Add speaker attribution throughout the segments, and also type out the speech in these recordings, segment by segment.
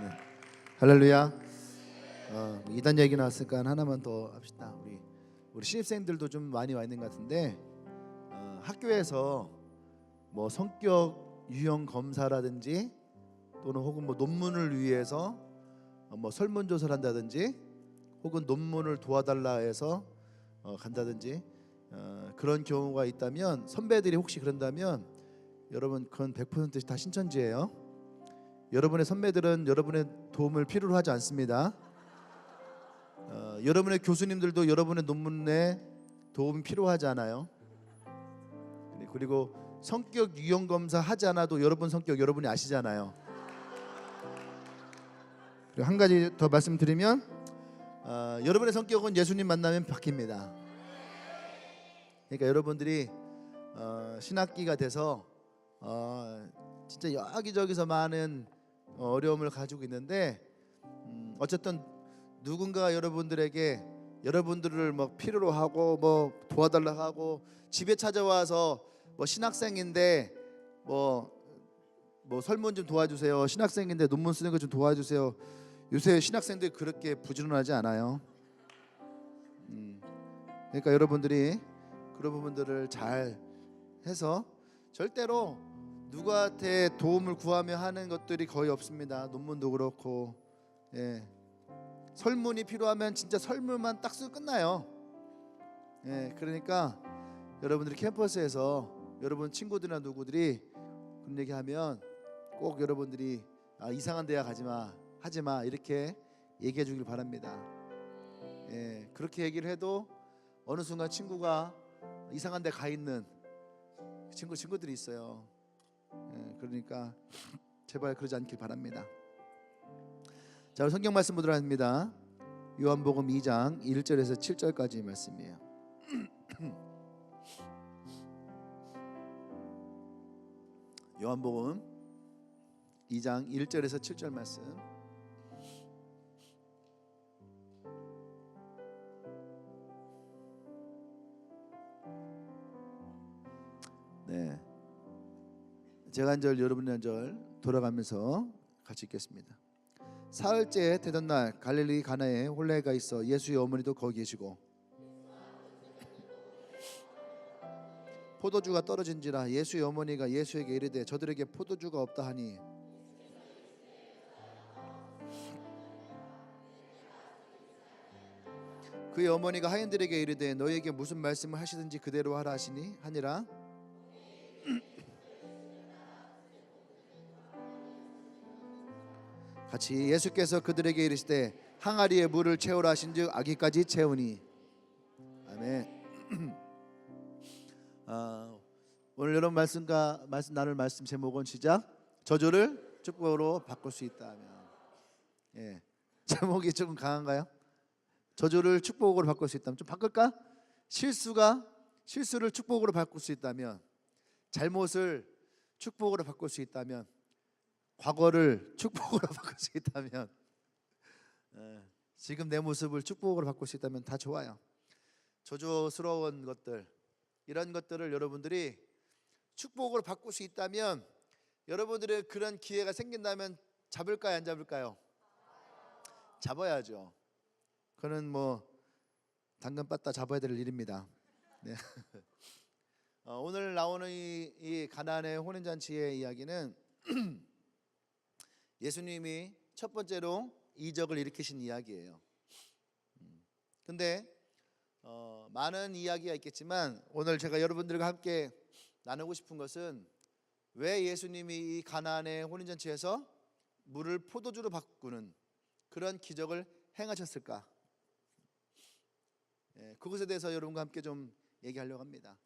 Speaker 1: 네. 할렐루야. 이단 얘기 나왔으니까 하나만 더 합시다. 우리 신입생들도 좀 많이 와 있는 것 같은데 학교에서 뭐 성격 유형 검사라든지 또는 혹은 뭐 논문을 위해서 뭐 설문조사를 한다든지 혹은 논문을 도와달라 해서 간다든지 그런 경우가 있다면, 선배들이 혹시 그런다면 여러분 그건 100% 다 신천지예요. 여러분의 선배들은 여러분의 도움을 필요로 하지 않습니다. 여러분의 교수님들도 여러분의 논문에 도움이 필요하지 않아요. 그리고 성격 유형 검사 하지 않아도 여러분 성격 여러분이 아시잖아요. 그리고 한 가지 더 말씀드리면 여러분의 성격은 예수님 만나면 바뀝니다. 그러니까 여러분들이 신학기가 돼서 진짜 여기저기서 많은 어려움을 가지고 있는데 어쨌든 누군가 여러분들에게 여러분들을 뭐 필요로 하고 뭐 도와달라고 하고 집에 찾아와서 뭐 신학생인데 뭐 설문 좀 도와주세요, 신학생인데 논문 쓰는 거 좀 도와주세요. 요새 신학생들 그렇게 부지런하지 않아요. 그러니까 여러분들이 그런 부분들을 잘 해서, 절대로 누구한테 도움을 구하며 하는 것들이 거의 없습니다. 논문도 그렇고, 예. 설문이 필요하면 진짜 설문만 딱 쓰고 끝나요. 예. 그러니까 여러분들이 캠퍼스에서 여러분 친구들이나 누구들이 그런 얘기하면 꼭 여러분들이 이상한 대학 하지마 이렇게 얘기해 주길 바랍니다. 예. 그렇게 얘기를 해도 어느 순간 친구가 이상한 데 가 있는 친구들이 있어요. 예. 그러니까 제발 그러지 않길 바랍니다. 자, 성경 말씀 보도록 합니다. 요한복음 2장 1절에서 7절까지 말씀이에요. 요한복음 2장 1절에서 7절 말씀. 네, 제가 한 절 여러분이 한 절 돌아가면서 같이 읽겠습니다. 사흘째 되던 날 갈릴리 가나에 혼례가 있어 예수의 어머니도 거기 계시고 포도주가 떨어진지라 예수의 어머니가 예수에게 이르되 저들에게 포도주가 없다 하니 그의 어머니가 하인들에게 이르되 너희에게 무슨 말씀을 하시든지 그대로 하라 하니라. 같이 예수께서 그들에게 이르시되 항아리에 물을 채우라 하신즉 아기까지 채우니. 아멘. 오늘 여러분 말씀 나눌 말씀 제목은 시작, 저주를 축복으로 바꿀 수 있다면. 예. 제목이 조금 강한가요? 저주를 축복으로 바꿀 수 있다면 좀 바꿀까? 실수를 축복으로 바꿀 수 있다면, 잘못을 축복으로 바꿀 수 있다면, 과거를 축복으로 바꿀 수 있다면, 지금 내 모습을 축복으로 바꿀 수 있다면 다 좋아요. 저주스러운 것들, 이런 것들을 여러분들이 축복으로 바꿀 수 있다면, 여러분들의 그런 기회가 생긴다면 잡을까요, 안 잡을까요? 잡아야죠. 그는 뭐 당근 빠따 잡아야 될 일입니다. 네. 오늘 나오는 이 가나안의 혼인잔치의 이야기는 예수님이 첫 번째로 이적을 일으키신 이야기예요. 근데 많은 이야기가 있겠지만 오늘 제가 여러분들과 함께 나누고 싶은 것은, 왜 예수님이 이 가나안의 혼인잔치에서 물을 포도주로 바꾸는 그런 기적을 행하셨을까? 그것에 대해서 여러분과 함께 좀 얘기하려고 합니다.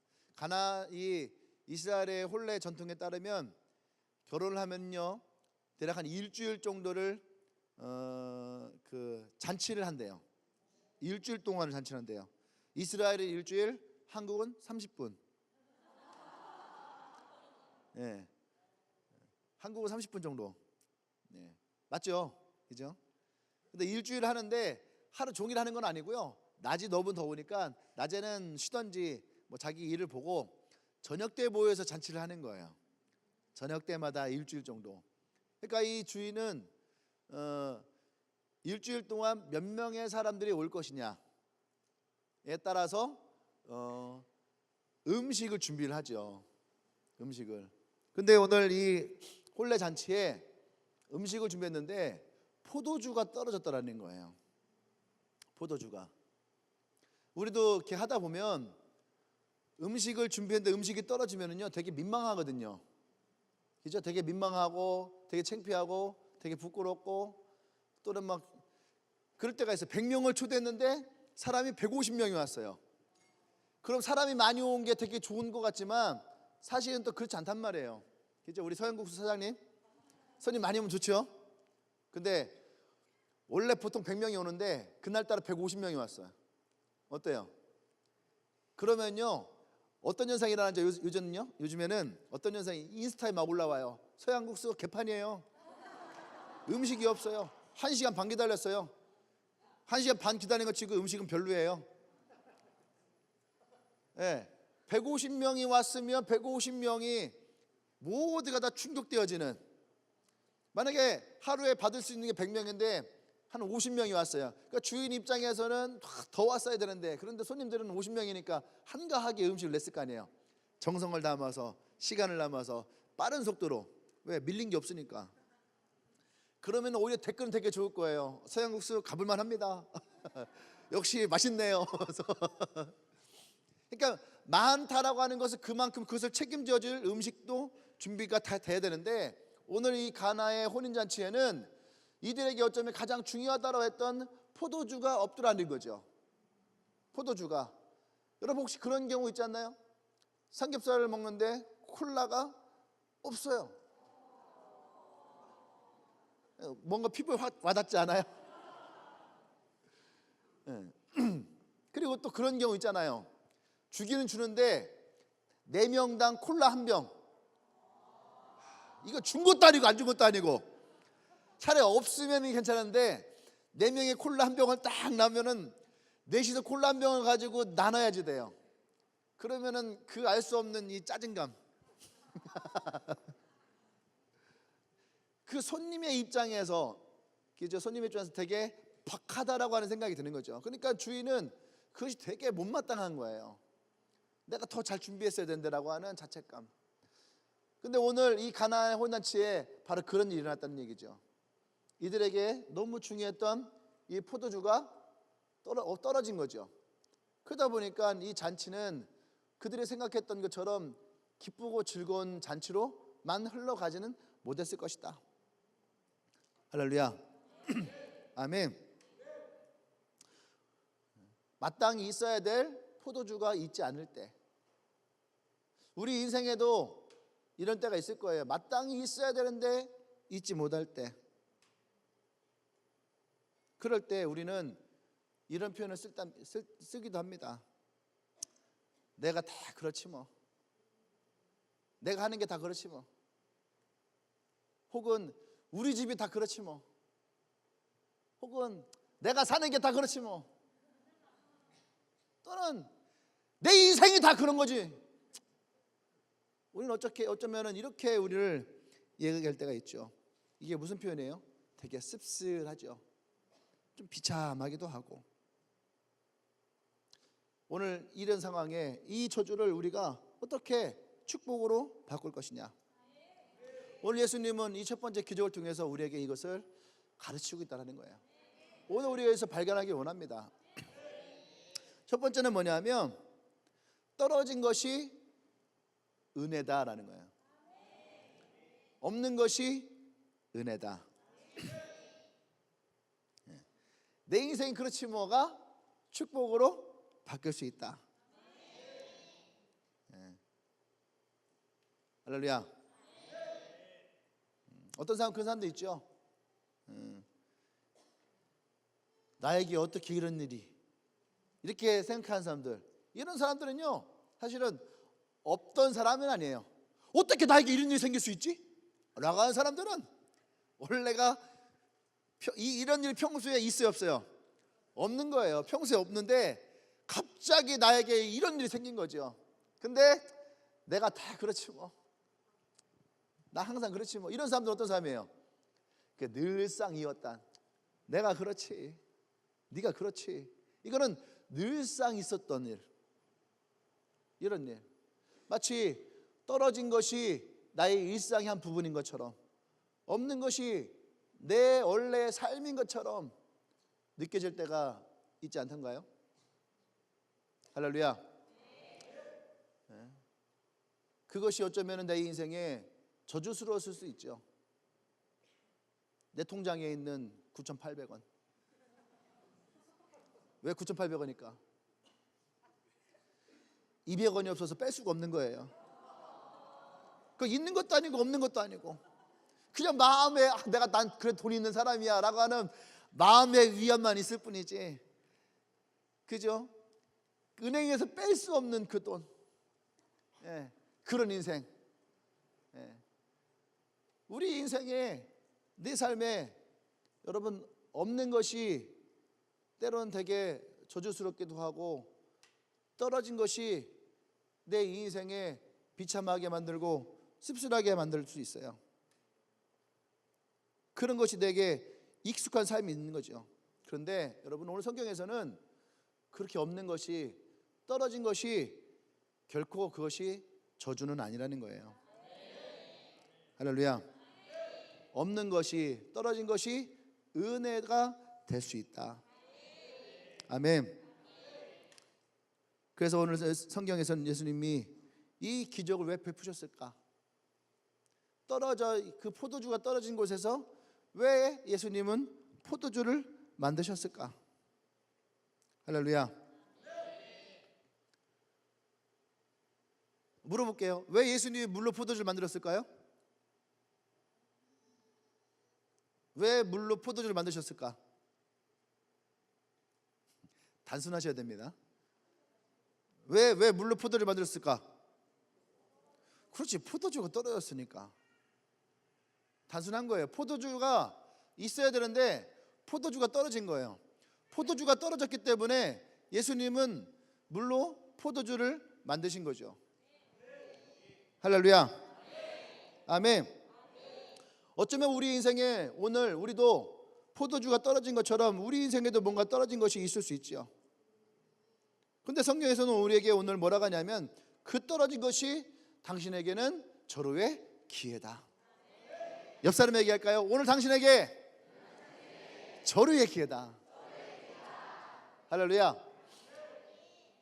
Speaker 1: 이 이스라엘의 혼례 전통에 따르면 결혼을 하면요 대략 한 일주일 정도를 그 잔치를 한대요. 일주일 동안을 잔치를 한대요. 이스라엘의 일주일, 한국은 30분. 예, 한국은 30분 정도. 네, 맞죠? 그죠? 근데 일주일 하는데 하루 종일 하는 건 아니고요. 낮이 너무 더우니까 낮에는 쉬던지 뭐 자기 일을 보고 저녁 때 모여서 잔치를 하는 거예요. 저녁 때마다 일주일 정도. 그러니까 이 주인은 일주일 동안 몇 명의 사람들이 올 것이냐에 따라서 음식을 준비를 하죠. 음식을. 근데 오늘 이 혼례 잔치에 음식을 준비했는데 포도주가 떨어졌다라는 거예요. 포도주가. 우리도 이렇게 하다 보면 음식을 준비했는데 음식이 떨어지면은요 되게 민망하거든요. 그죠? 되게 민망하고 되게 창피하고 되게 부끄럽고 또는 막 그럴 때가 있어요. 100명을 초대했는데 사람이 150명이 왔어요. 그럼 사람이 많이 온 게 되게 좋은 것 같지만 사실은 또 그렇지 않단 말이에요. 그죠? 우리 서영국수 사장님 손님 많이 오면 좋죠? 근데 원래 보통 100명이 오는데 그날따라 150명이 왔어요. 어때요? 그러면요 어떤 현상이 일어나죠? 요즘에는 어떤 현상이 인스타에 막 올라와요. 서양국수 개판이에요. 음식이 없어요. 1시간 반 기다렸어요. 1시간 반 기다린 거 치고 음식은 별로예요. 네, 150명이 왔으면 150명이 모두가 다 충족되어지는, 만약에 하루에 받을 수 있는 게 100명인데 한 50명이 왔어요. 그러니까 주인 입장에서는 더 왔어야 되는데, 그런데 손님들은 50명이니까 한가하게 음식을 냈을 거 아니에요. 정성을 담아서 시간을 담아서 빠른 속도로. 왜? 밀린 게 없으니까. 그러면 오히려 댓글은 되게 좋을 거예요. 서양국수 가볼만 합니다. 역시 맛있네요. 그러니까 많다라고 하는 것은 그만큼 그것을 책임져 줄 음식도 준비가 다 돼야 되는데, 오늘 이 가나의 혼인잔치에는 이들에게 어쩌면 가장 중요하다고 했던 포도주가 없더라는 거죠. 포도주가. 여러분 혹시 그런 경우 있지 않나요? 삼겹살을 먹는데 콜라가 없어요. 뭔가 피부에 와닿지 않아요? 네. 그리고 또 그런 경우 있잖아요. 주기는 주는데 4명당 콜라 1병. 이거 준 것도 아니고 안 준 것도 아니고. 차라리 없으면 괜찮은데 4명의 콜라 1병을 딱 나면은 넷이서 콜라 1병을 가지고 나눠야지 돼요. 그러면은 그 알 수 없는 이 짜증감. 그 손님의 입장에서, 그죠? 손님의 입장에서 되게 박하다라고 하는 생각이 드는 거죠. 그러니까 주인은 그것이 되게 못마땅한 거예요. 내가 더 잘 준비했어야 된다라고 하는 자책감. 근데 오늘 이 가나의 혼잔치에 바로 그런 일이 일어났다는 얘기죠. 이들에게 너무 중요했던 이 포도주가 떨어진 거죠. 그러다 보니까 이 잔치는 그들이 생각했던 것처럼 기쁘고 즐거운 잔치로만 흘러가지는 못했을 것이다. 할렐루야. 아멘. 마땅히 있어야 될 포도주가 있지 않을 때, 우리 인생에도 이런 때가 있을 거예요. 마땅히 있어야 되는데 있지 못할 때. 그럴 때 우리는 이런 표현을 쓰기도 합니다. 내가 다 그렇지 뭐. 내가 하는 게 다 그렇지 뭐. 혹은 우리 집이 다 그렇지 뭐. 혹은 내가 사는 게 다 그렇지 뭐. 또는 내 인생이 다 그런 거지. 우리는 어쩌면은 이렇게 우리를 얘기할 때가 있죠. 이게 무슨 표현이에요? 되게 씁쓸하죠. 좀 비참하기도 하고. 오늘 이런 상황에 이 저주를 우리가 어떻게 축복으로 바꿀 것이냐. 오늘 예수님은 이 첫 번째 기적을 통해서 우리에게 이것을 가르치고 있다는 거예요. 오늘 우리가 여기서 발견하기 원합니다. 첫 번째는 뭐냐면 떨어진 것이 은혜다라는 거예요. 없는 것이 은혜다. 내 인생 그렇지 뭐가 축복으로 바뀔 수 있다. 할렐루야. 어떤 사람, 그런 사람도 있죠. 나에게 어떻게 이런 일이, 이렇게 생각하는 사람들, 이런 사람들은요 사실은 없던 사람은 아니에요. 어떻게 나에게 이런 일이 생길 수 있지? 라고 하는 사람들은 원래가 이런 일 평소에 있어요 없어요? 없는 거예요. 평소에 없는데 갑자기 나에게 이런 일이 생긴 거죠. 근데 내가 다 그렇지 뭐, 나 항상 그렇지 뭐, 이런 사람들은 어떤 사람이에요? 그 늘상 이었단, 내가 그렇지, 네가 그렇지, 이거는 늘상 있었던 일, 이런 일. 마치 떨어진 것이 나의 일상의 한 부분인 것처럼, 없는 것이 내 원래의 삶인 것처럼 느껴질 때가 있지 않던가요? 할렐루야. 네. 그것이 어쩌면 내 인생에 저주스러웠을 수 있죠. 내 통장에 있는 9,800원. 왜 9,800원일까? 200원이 없어서 뺄 수가 없는 거예요. 그 있는 것도 아니고 없는 것도 아니고, 그냥 마음에 난 그래 돈이 있는 사람이야 라고 하는 마음의 위안만 있을 뿐이지, 그죠? 은행에서 뺄 수 없는 그 돈, 예, 그런 인생. 예. 우리 인생에, 내 삶에 여러분, 없는 것이 때로는 되게 저주스럽기도 하고, 떨어진 것이 내 인생에 비참하게 만들고 씁쓸하게 만들 수 있어요. 그런 것이 내게 익숙한 삶이 있는 거죠. 그런데 여러분, 오늘 성경에서는 그렇게 없는 것이, 떨어진 것이 결코 그것이 저주는 아니라는 거예요. 할렐루야. 없는 것이, 떨어진 것이 은혜가 될 수 있다. 아멘. 그래서 오늘 성경에서는 예수님이 이 기적을 왜 베푸셨을까? 그 포도주가 떨어진 곳에서 왜 예수님은 포도주를 만드셨을까? 할렐루야. 물어볼게요. 왜 예수님이 물로 포도주를 만들었을까요? 왜 물로 포도주를 만드셨을까? 단순하셔야 됩니다. 왜 물로 포도주를 만들었을까? 그렇지, 포도주가 떨어졌으니까. 단순한 거예요. 포도주가 있어야 되는데 포도주가 떨어진 거예요. 포도주가 떨어졌기 때문에 예수님은 물로 포도주를 만드신 거죠. 할렐루야. 아멘. 어쩌면 우리 인생에 오늘 우리도 포도주가 떨어진 것처럼 우리 인생에도 뭔가 떨어진 것이 있을 수 있죠. 근데 성경에서는 우리에게 오늘 뭐라고 하냐면, 그 떨어진 것이 당신에게는 절호의 기회다. 옆 사람에게 할까요? 오늘 당신에게 절호의 기회다. 할렐루야.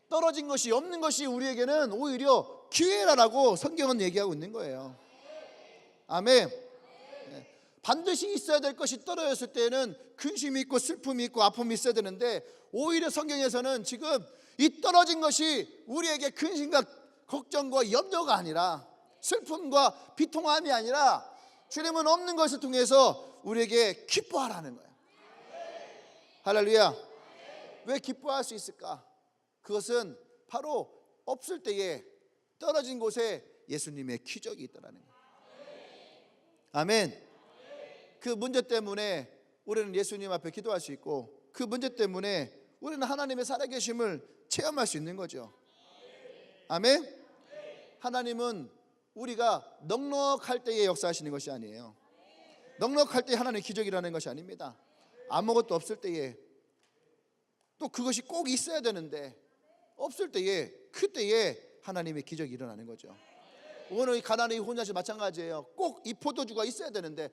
Speaker 1: 떨어진 것이, 없는 것이 우리에게는 오히려 기회라고 성경은 얘기하고 있는 거예요. 아멘. 반드시 있어야 될 것이 떨어졌을 때는 근심이 있고 슬픔이 있고 아픔이 있어야 되는데, 오히려 성경에서는 지금 이 떨어진 것이 우리에게 근심과 걱정과 염려가 아니라, 슬픔과 비통함이 아니라, 주님은 없는 것을 통해서 우리에게 기뻐하라는 거예요. 할렐루야. 왜 기뻐할 수 있을까? 그것은 바로 없을 때에, 떨어진 곳에 예수님의 기적이 있다라는 거예요. 아멘. 그 문제 때문에 우리는 예수님 앞에 기도할 수 있고, 그 문제 때문에 우리는 하나님의 살아계심을 체험할 수 있는 거죠. 아멘. 하나님은 우리가 넉넉할 때에 역사하시는 것이 아니에요. 넉넉할 때 하나님의 기적이라는 것이 아닙니다. 아무것도 없을 때에, 또 그것이 꼭 있어야 되는데 없을 때에, 그때에 하나님의 기적이 일어나는 거죠. 오늘 이 가나안의 혼자서 마찬가지예요. 꼭 이 포도주가 있어야 되는데,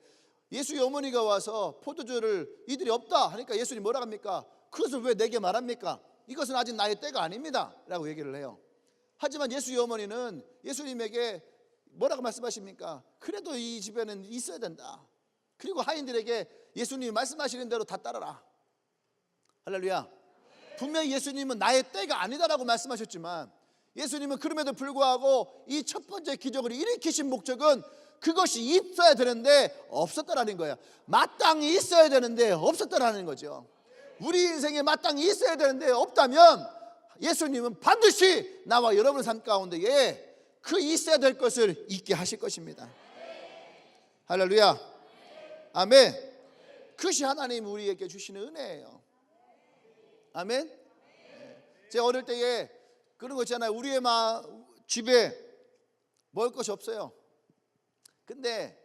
Speaker 1: 예수의 어머니가 와서 포도주를 이들이 없다 하니까 예수님 뭐라 합니까? 그것을 왜 내게 말합니까? 이것은 아직 나의 때가 아닙니다 라고 얘기를 해요. 하지만 예수의 어머니는 예수님에게 뭐라고 말씀하십니까? 그래도 이 집에는 있어야 된다. 그리고 하인들에게 예수님이 말씀하시는 대로 다 따르라. 할렐루야. 분명히 예수님은 나의 때가 아니다라고 말씀하셨지만, 예수님은 그럼에도 불구하고 이 첫 번째 기적을 일으키신 목적은 그것이 있어야 되는데 없었다라는 거예요. 마땅히 있어야 되는데 없었다라는 거죠. 우리 인생에 마땅히 있어야 되는데 없다면 예수님은 반드시 나와 여러분의 삶 가운데에 그 있어야 될 것을 있게 하실 것입니다. 할렐루야. 아멘. 그것이 하나님 우리에게 주시는 은혜예요. 아멘. 제가 어릴 때에 그런 거 있잖아요. 우리의 집에 먹을 것이 없어요. 근데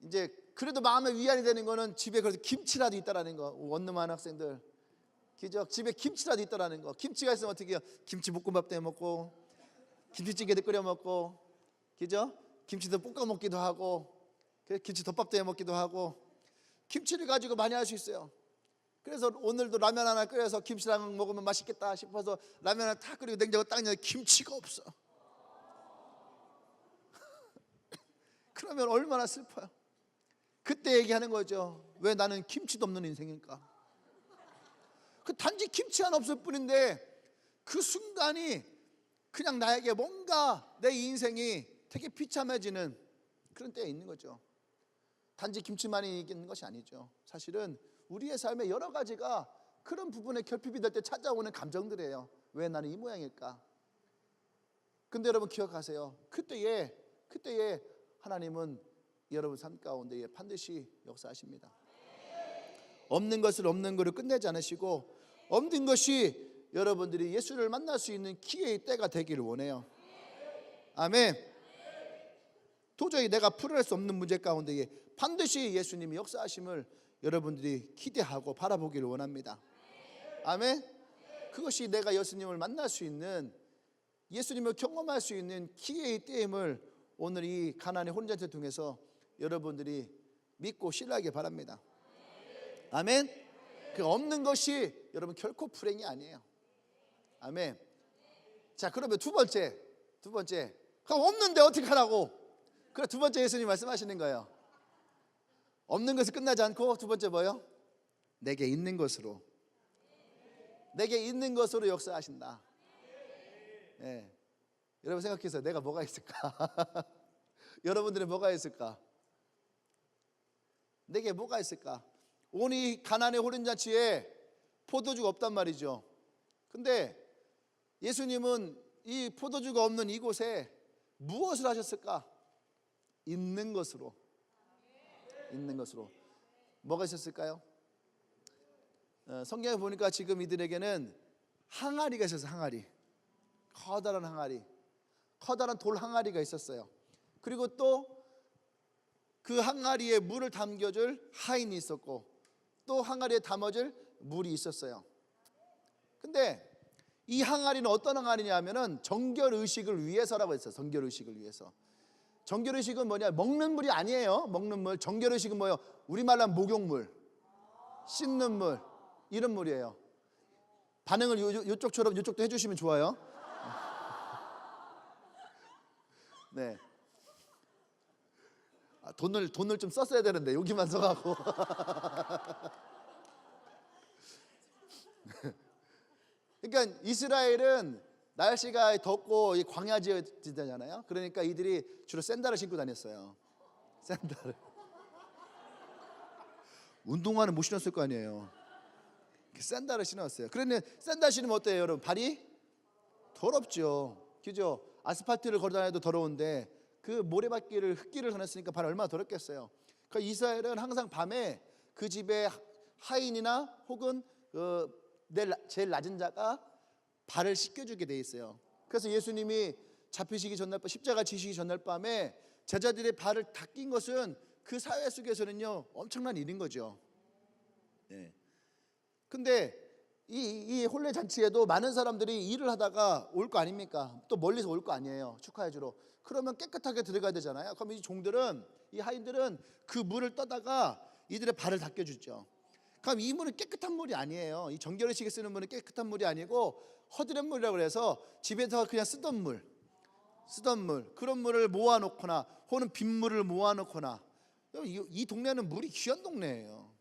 Speaker 1: 이제 그래도 마음의 위안이 되는 거는 집에 그래도 김치라도 있다라는 거. 원룸하는 학생들, 그죠? 집에 김치라도 있다라는 거. 김치가 있으면 어떻게 해요? 김치 볶음밥도 해 먹고, 김치찌개도 끓여 먹고, 그죠? 김치도 볶아 먹기도 하고, 김치 덮밥도 해 먹기도 하고, 김치를 가지고 많이 할 수 있어요. 그래서 오늘도 라면 하나 끓여서 김치랑 먹으면 맛있겠다 싶어서 라면 하나 탁 끓이고 냉장고 딱 열면 김치가 없어. 그러면 얼마나 슬퍼요. 그때 얘기하는 거죠. 왜 나는 김치도 없는 인생일까? 그 단지 김치 하나 없을 뿐인데 그 순간이 그냥 나에게 뭔가 내 인생이 되게 비참해지는 그런 때에 있는 거죠. 단지 김치만이 있는 것이 아니죠. 사실은 우리의 삶의 여러 가지가 그런 부분에 결핍이 될 때 찾아오는 감정들이에요. 왜 나는 이 모양일까? 근데 여러분 기억하세요. 그때에 하나님은 여러분 삶 가운데 반드시 역사하십니다. 없는 것을 없는 거로 끝내지 않으시고 없는 것이 여러분들이 예수를 만날 수 있는 기회의 때가 되기를 원해요. 아멘. 도저히 내가 풀어낼 수 없는 문제 가운데에 반드시 예수님이 역사하심을 여러분들이 기대하고 바라보기를 원합니다. 아멘. 그것이 내가 예수님을 만날 수 있는, 예수님을 경험할 수 있는 기회의 때임을 오늘 이 가나안의 혼인잔치를 통해서 여러분들이 믿고 신뢰하기 바랍니다. 아멘. 그 없는 것이 여러분 결코 불행이 아니에요. 아멘. 자, 그러면 두 번째 그럼 없는데 어떻게 하라고? 그래, 두 번째 예수님 말씀하시는 거예요. 없는 것이 끝나지 않고 두 번째 뭐요? 내게 있는 것으로 역사하신다. 예. 여러분 생각해서 내가 뭐가 있을까? 여러분들은 뭐가 있을까? 내게 뭐가 있을까? 오늘 이 가나안의 혼인잔치에 포도주가 없단 말이죠. 근데 예수님은 이 포도주가 없는 이곳에 무엇을 하셨을까? 있는 것으로. 뭐가 있었을까요? 성경에 보니까 지금 이들에게는 항아리가 있었어요. 항아리. 커다란 돌 항아리가 있었어요. 그리고 또 그 항아리에 물을 담겨줄 하인이 있었고 또 항아리에 담아줄 물이 있었어요. 근데 이 항아리는 어떤 항아리냐면은 정결의식을 위해서라고 했어요. 정결의식을 위해서. 정결의식은 뭐냐? 먹는 물이 아니에요. 먹는 물. 정결의식은 뭐예요? 우리말로 하면 목욕물, 씻는 물, 이런 물이에요. 반응을 요쪽처럼 요쪽도 해주시면 좋아요. 네. 돈을 좀 썼어야 되는데 여기만 써갖고. 그러니까 이스라엘은 날씨가 덥고 광야 지대잖아요. 그러니까 이들이 주로 샌들을 신고 다녔어요. 샌들을. 운동화는 못 신었을 거 아니에요. 샌들을 신었어요. 그런데 샌들 신으면 어때요, 여러분? 발이 더럽죠. 그죠? 아스팔트를 걸어 다녀도 더러운데 그 모래밭길을 흙길을 다녔으니까 발이 얼마나 더럽겠어요. 그러니까 이스라엘은 항상 밤에 그 집에 하인이나 혹은 제일 낮은 자가 발을 씻겨주게 돼 있어요. 그래서 예수님이 잡히시기 전날 밤, 십자가 지시기 전날 밤에 제자들의 발을 닦인 것은 그 사회 속에서는요 엄청난 일인 거죠. 네. 근데 이 혼례 잔치에도 많은 사람들이 일을 하다가 올 거 아닙니까? 또 멀리서 올 거 아니에요. 축하해 주러. 그러면 깨끗하게 들어가야 되잖아요. 그럼 이 종들은, 이 하인들은 그 물을 떠다가 이들의 발을 닦여 주죠. 그럼 이 물은 깨끗한 물이 아니에요. 이 정결의식에 쓰는 물은 깨끗한 물이 아니고 허드렛 물이라고 해서 집에서 그냥 쓰던 물 그런 물을 모아놓거나 혹은 빗물을 모아놓거나. 이 동네는 물이 귀한 동네예요.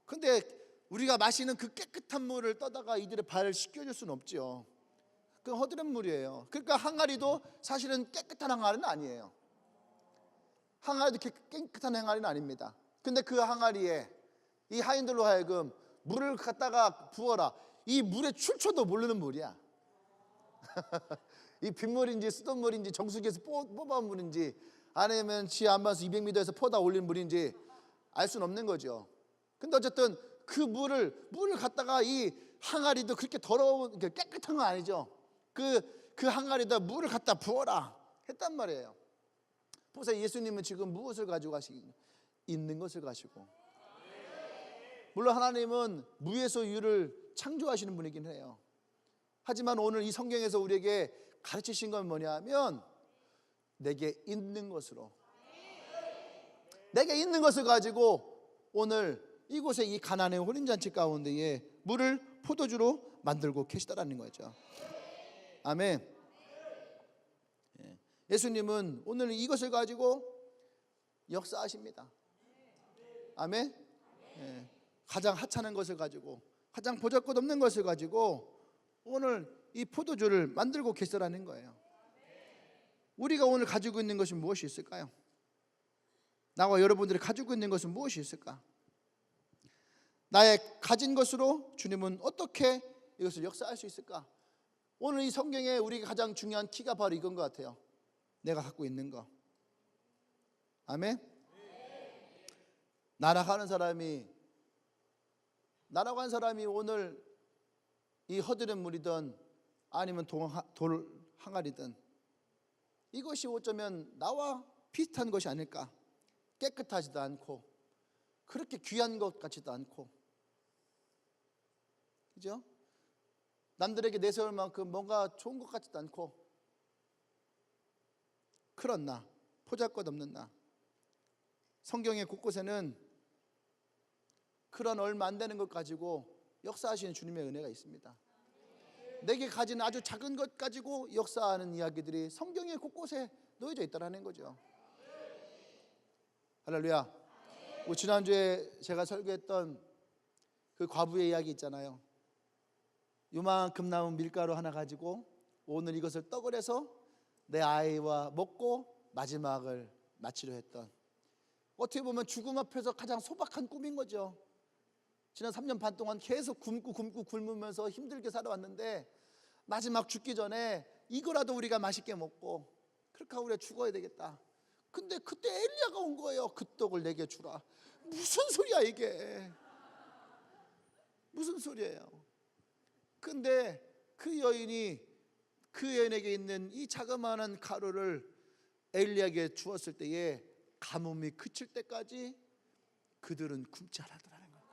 Speaker 1: 근데 우리가 마시는 그 깨끗한 물을 떠다가 이들의 발을 씻겨줄 수는 없죠. 그건 허드렛 물이에요. 그러니까 항아리도 사실은 깨끗한 항아리는 아니에요. 항아리도 깨끗한 항아리는 아닙니다. 근데 그 항아리에 이 하인들로 하여금 물을 갖다가 부어라. 이 물의 출처도 모르는 물이야. 이 빗물인지 쓰던 물인지 정수기에서 뽑아온 물인지 아니면 지 안반수 200m에서 퍼다 올린 물인지 알 수는 없는 거죠. 근데 어쨌든 그 물을 갖다가 이 항아리도 그렇게 더러운 깨끗한 건 아니죠. 그 항아리에다 물을 갖다 부어라 했단 말이에요. 보세요. 예수님은 지금 무엇을 가지고 가시기? 있는 것을 가지고. 물론 하나님은 무에서 유를 창조하시는 분이긴 해요. 하지만 오늘 이 성경에서 우리에게 가르치신 건 뭐냐면 내게 있는 것으로, 내게 있는 것을 가지고 오늘 이곳에 이 가나안의 혼인잔치 가운데에 물을 포도주로 만들고 계시다라는 거죠. 아멘. 예수님은 오늘 이것을 가지고 역사하십니다. 아멘. 가장 하찮은 것을 가지고, 가장 보잘것없는 것을 가지고 오늘 이 포도주를 만들고 계시다라는 거예요. 우리가 오늘 가지고 있는 것이 무엇이 있을까요? 나와 여러분들이 가지고 있는 것은 무엇이 있을까? 나의 가진 것으로 주님은 어떻게 이것을 역사할 수 있을까? 오늘 이 성경에 우리가 가장 중요한 키가 바로 이건 것 같아요. 내가 갖고 있는 거. 아멘. 날아가는 사람이 오늘 이 허드렛 물이든 아니면 돌 항아리든 이것이 어쩌면 나와 비슷한 것이 아닐까? 깨끗하지도 않고 그렇게 귀한 것 같지도 않고, 그죠? 남들에게 내세울 만큼 뭔가 좋은 것 같지도 않고, 그런 나, 보잘것없는 나. 성경의 곳곳에는 그런 얼마 안 되는 것 가지고 역사하시는 주님의 은혜가 있습니다. 내게 가진 아주 작은 것 가지고 역사하는 이야기들이 성경의 곳곳에 놓여져 있다는 거죠. 할렐루야. 지난주에 제가 설교했던 그 과부의 이야기 있잖아요. 요만큼 남은 밀가루 하나 가지고 오늘 이것을 떡을 해서 내 아이와 먹고 마지막을 마치려 했던, 어떻게 보면 죽음 앞에서 가장 소박한 꿈인 거죠. 지난 3년 반 동안 계속 굶으면서 힘들게 살아왔는데 마지막 죽기 전에 이거라도 우리가 맛있게 먹고 그렇게 하고 우리가 죽어야 되겠다. 근데 그때 엘리야가 온 거예요. 그 떡을 내게 주라. 무슨 소리야 이게? 무슨 소리예요? 근데 그 여인에게 있는 이 자그마한 가루를 엘리야에게 주었을 때에 가뭄이 그칠 때까지 그들은 굶지 않았더라는 거예요.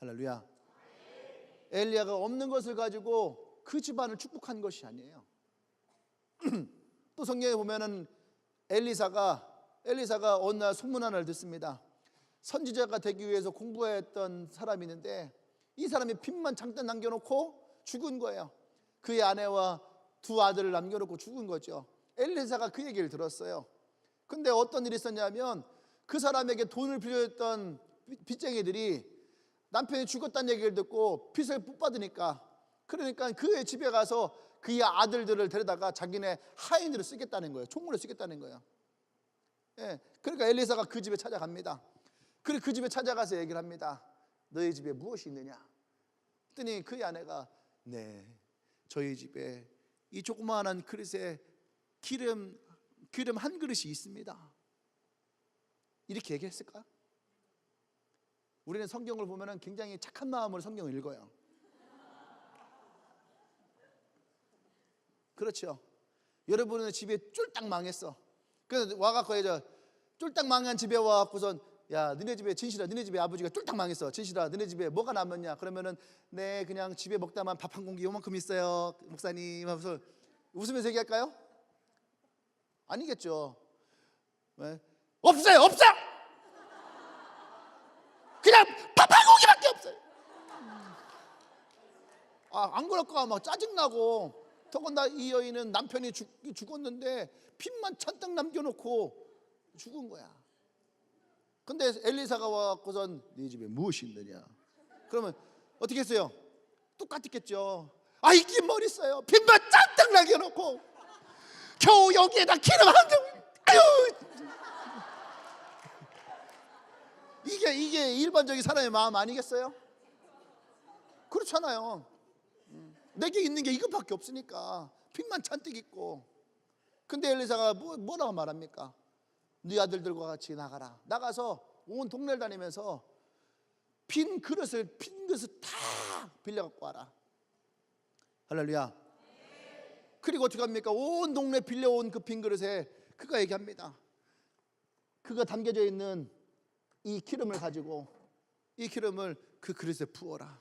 Speaker 1: 할렐루야. 엘리야가 없는 것을 가지고 그 집안을 축복한 것이 아니에요. 또 성경에 보면은 엘리사가 어느 날 소문난을 듣습니다. 선지자가 되기 위해서 공부했던 사람이 있는데 이 사람이 빚만 잔뜩 남겨놓고 죽은 거예요. 그의 아내와 두 아들을 남겨놓고 죽은 거죠. 엘리사가 그 얘기를 들었어요. 근데 어떤 일이 있었냐면 그 사람에게 돈을 빌려줬던 빚쟁이들이 남편이 죽었다는 얘기를 듣고 빚을 못 받으니까, 그러니까 그의 집에 가서 그의 아들들을 데려다가 자기네 하인으로 쓰겠다는 거예요. 총무로 쓰겠다는 거예요. 그러니까 엘리사가 그 집에 찾아갑니다. 그리고 그 집에 찾아가서 얘기를 합니다. 너희 집에 무엇이 있느냐? 그랬더니 그의 아내가 네, 저희 집에 이 조그마한 그릇에 기름 한 그릇이 있습니다. 이렇게 얘기했을까? 우리는 성경을 보면 굉장히 착한 마음으로 성경을 읽어요. 그렇죠. 여러분은 집에 쫄딱 망했어. 그래서 와갖고 이제 쫄딱 망한 집에 와갖고선 야, 너네 집에 진실아, 너네 집에 아버지가 쫄딱 망했어. 진실아, 너네 집에 뭐가 남았냐? 그러면은 네, 그냥 집에 먹다만 밥 한 공기 요만큼 있어요, 목사님 하면서 웃으면서 얘기할까요? 아니겠죠. 왜? 없어요, 없어. 그냥 밥 한 공기밖에 없어요. 안 그럴까 막 짜증나고. 더군다나 이 여인은 남편이 죽었는데 빚만 잔뜩 남겨놓고 죽은 거야. 근데 엘리사가 와갖고선 네 집에 무엇이 있느냐? 그러면 어떻게 했어요? 똑같았겠죠. 있긴 뭘 있어요. 빚만 잔뜩 남겨놓고 겨우 여기에다 기름 한 점. 아유, 이게 일반적인 사람의 마음 아니겠어요? 그렇잖아요. 내게 있는 게 이것밖에 없으니까 빚만 잔뜩 있고. 근데 엘리사가 뭐라고 말합니까? 네 아들들과 같이 나가서 온 동네를 다니면서 빈 그릇을 다 빌려갖고 와라. 할렐루야. 그리고 어떻게 합니까? 온 동네 빌려온 그 빈 그릇에 그가 얘기합니다. 그가 담겨져 있는 이 기름을 가지고 이 기름을 그 그릇에 부어라.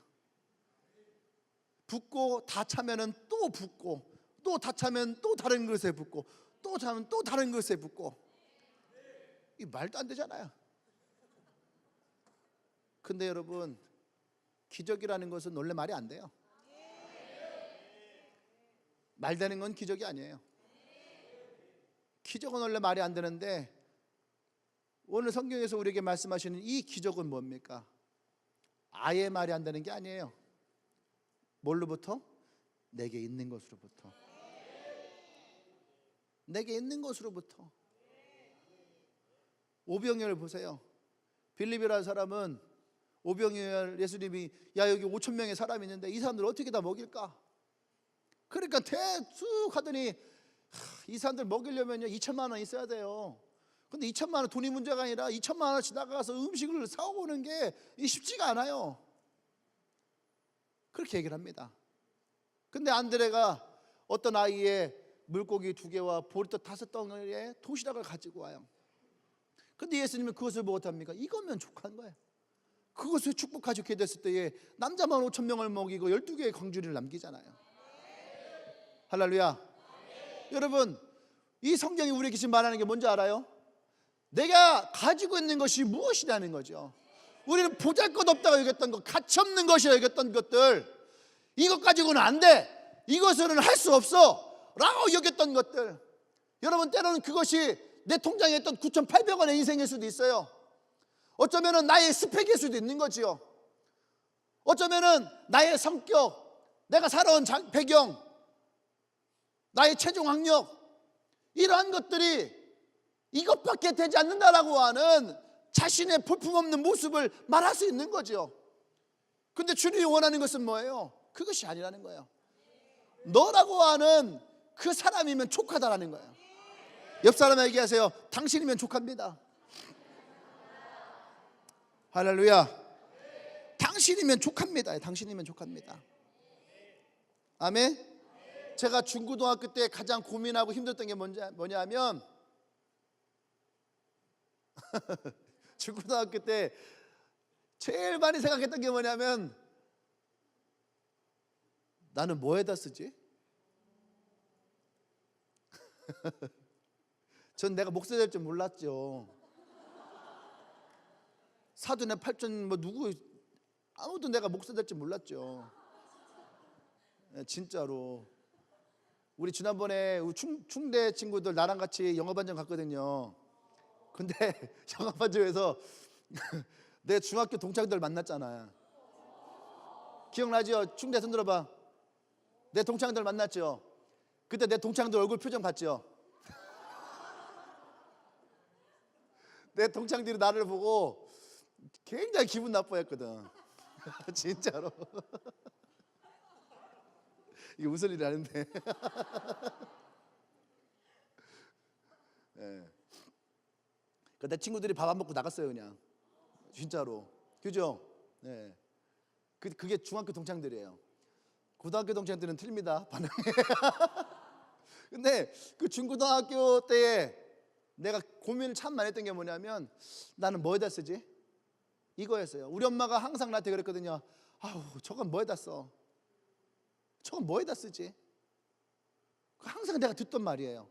Speaker 1: 붓고 다 차면은 또 붓고 또 다 차면 또 다른 그릇에 붓고 또 차면 또 다른 그릇에 붓고. 이 말도 안 되잖아요. 근데 여러분, 기적이라는 것은 원래 말이 안 돼요. 말 되는 건 기적이 아니에요. 기적은 원래 말이 안 되는데 오늘 성경에서 우리에게 말씀하시는 이 기적은 뭡니까? 아예 말이 안 되는 게 아니에요. 뭘로부터? 내게 있는 것으로부터. 내게 있는 것으로부터. 오병이어를 보세요. 빌립이라는 사람은 오병이어 예수님이 야 여기 5천 명의 사람이 있는데 이 사람들 어떻게 다 먹일까? 그러니까 대쭉 하더니 이 사람들 먹이려면요 2천만 원 있어야 돼요. 근데 2천만 원 돈이 문제가 아니라 2천만 원어치 나가서 음식을 사오는 게 쉽지가 않아요. 그렇게 얘기를 합니다. 근데 안드레가 어떤 아이의 물고기 2개와 보리떡 5덩어리에 도시락을 가지고 와요. 근데 예수님은 그것을 보고 어떡합니까? 이거면 족한 거예요. 그것을 축복하지 않게 됐을 때에 남자만 5천 명을 먹이고 12개의 광주리를 남기잖아요. 할렐루야. 여러분, 이 성경이 우리에게 지금 말하는 게 뭔지 알아요? 내가 가지고 있는 것이 무엇이라는 거죠. 우리는 보잘것없다고 여겼던 것, 가치없는 것이라 여겼던 것들, 이것 가지고는 안 돼, 이것은 할 수 없어 라고 여겼던 것들, 여러분 때로는 그것이 내 통장에 있던 9,800원의 인생일 수도 있어요. 어쩌면 나의 스펙일 수도 있는 거지요. 어쩌면 나의 성격, 내가 살아온 배경, 나의 최종 학력, 이러한 것들이 이것밖에 되지 않는다라고 하는 자신의 볼품없는 모습을 말할 수 있는 거죠. 근데 주님이 원하는 것은 뭐예요? 그것이 아니라는 거예요. 너라고 하는 그 사람이면 족하다라는 거예요. 옆 사람에게 얘기하세요. 당신이면 족합니다. 할렐루야. 당신이면 족합니다. 당신이면 족합니다. 아멘. 제가 중고등학교 때 가장 고민하고 힘들었던 게 뭐냐면 중고등학교 때 제일 많이 생각했던 게 뭐냐면 나는 뭐에다 쓰지? 전 내가 목사 될 줄 몰랐죠. 사돈의 팔촌 뭐 누구 아무도 내가 목사 될 줄 몰랐죠. 진짜로. 우리 지난번에 충대 친구들 나랑 같이 영어반점 갔거든요. 근데 영어반점에서 내 중학교 동창들 만났잖아. 기억나죠? 충대 손 들어봐. 내 동창들 만났죠? 그때 내 동창들 얼굴 표정 봤죠? 내 동창들이 나를 보고 굉장히 기분 나빠했거든. 진짜로. 이게 웃을 일이 아닌데. 네. 내 친구들이 밥 안 먹고 나갔어요 그냥. 진짜로. 그죠? 네. 그게 중학교 동창들이에요. 고등학교 동창들은 틀립니다. 반응이. 근데 그 중고등학교 때에 내가 고민을 참 많이 했던 게 뭐냐면 나는 뭐에다 쓰지? 이거였어요. 우리 엄마가 항상 나한테 그랬거든요. 아우 저건 뭐에다 써? 저건 뭐에다 쓰지? 항상 내가 듣던 말이에요.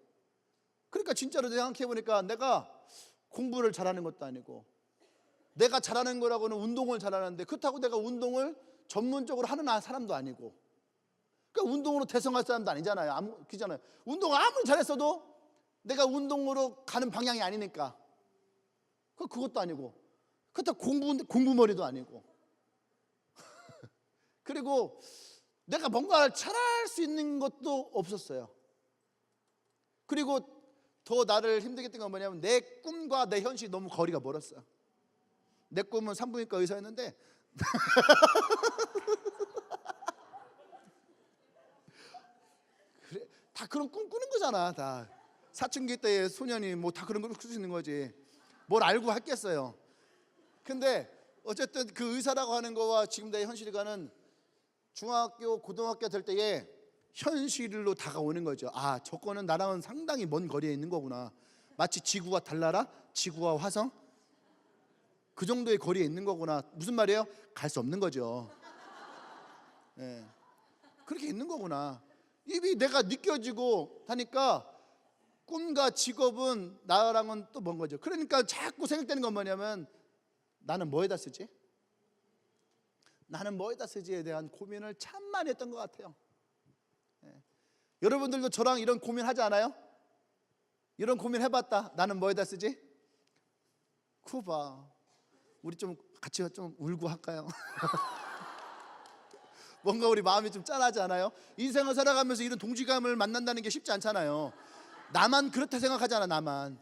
Speaker 1: 그러니까 진짜로 생각해보니까 내가 공부를 잘하는 것도 아니고 내가 잘하는 거라고는 운동을 잘하는데 그렇다고 내가 운동을 전문적으로 하는 사람도 아니고 그러니까 운동으로 대성할 사람도 아니잖아요. 그잖아요. 운동을 아무리 잘했어도 내가 운동으로 가는 방향이 아니니까 그것도 아니고 그렇다고 공부머리도 아니고 그리고 내가 뭔가를 잘할 수 있는 것도 없었어요. 그리고 더 나를 힘들게 했던 건 뭐냐면 내 꿈과 내 현실이 너무 거리가 멀었어요. 내 꿈은 산부인과 의사였는데 그래, 다 그런 꿈 꾸는 거잖아. 다 사춘기 때의 소년이 뭐 다 그런 걸 꿀 수 있는 거지. 뭘 알고 했겠어요. 근데 어쨌든 그 의사라고 하는 거와 지금 내 현실과는 중학교 고등학교 될 때에 현실로 다가오는 거죠. 아, 저거는 나랑은 상당히 먼 거리에 있는 거구나. 마치 지구와 달나라, 지구와 화성 그 정도의 거리에 있는 거구나. 무슨 말이에요? 갈 수 없는 거죠. 예. 그렇게 있는 거구나. 이미 내가 느껴지고 하니까 꿈과 직업은 나랑은 또 먼 거죠. 그러니까 자꾸 생각되는 건 뭐냐면 나는 뭐에다 쓰지? 나는 뭐에다 쓰지에 대한 고민을 참 많이 했던 것 같아요. 예. 여러분들도 저랑 이런 고민하지 않아요? 이런 고민 해봤다. 나는 뭐에다 쓰지? 쿠바. 우리 좀 같이 좀 울고 할까요? 뭔가 우리 마음이 좀 짠하지 않아요? 인생을 살아가면서 이런 동지감을 만난다는 게 쉽지 않잖아요. 나만 그렇다 생각하잖아. 나만.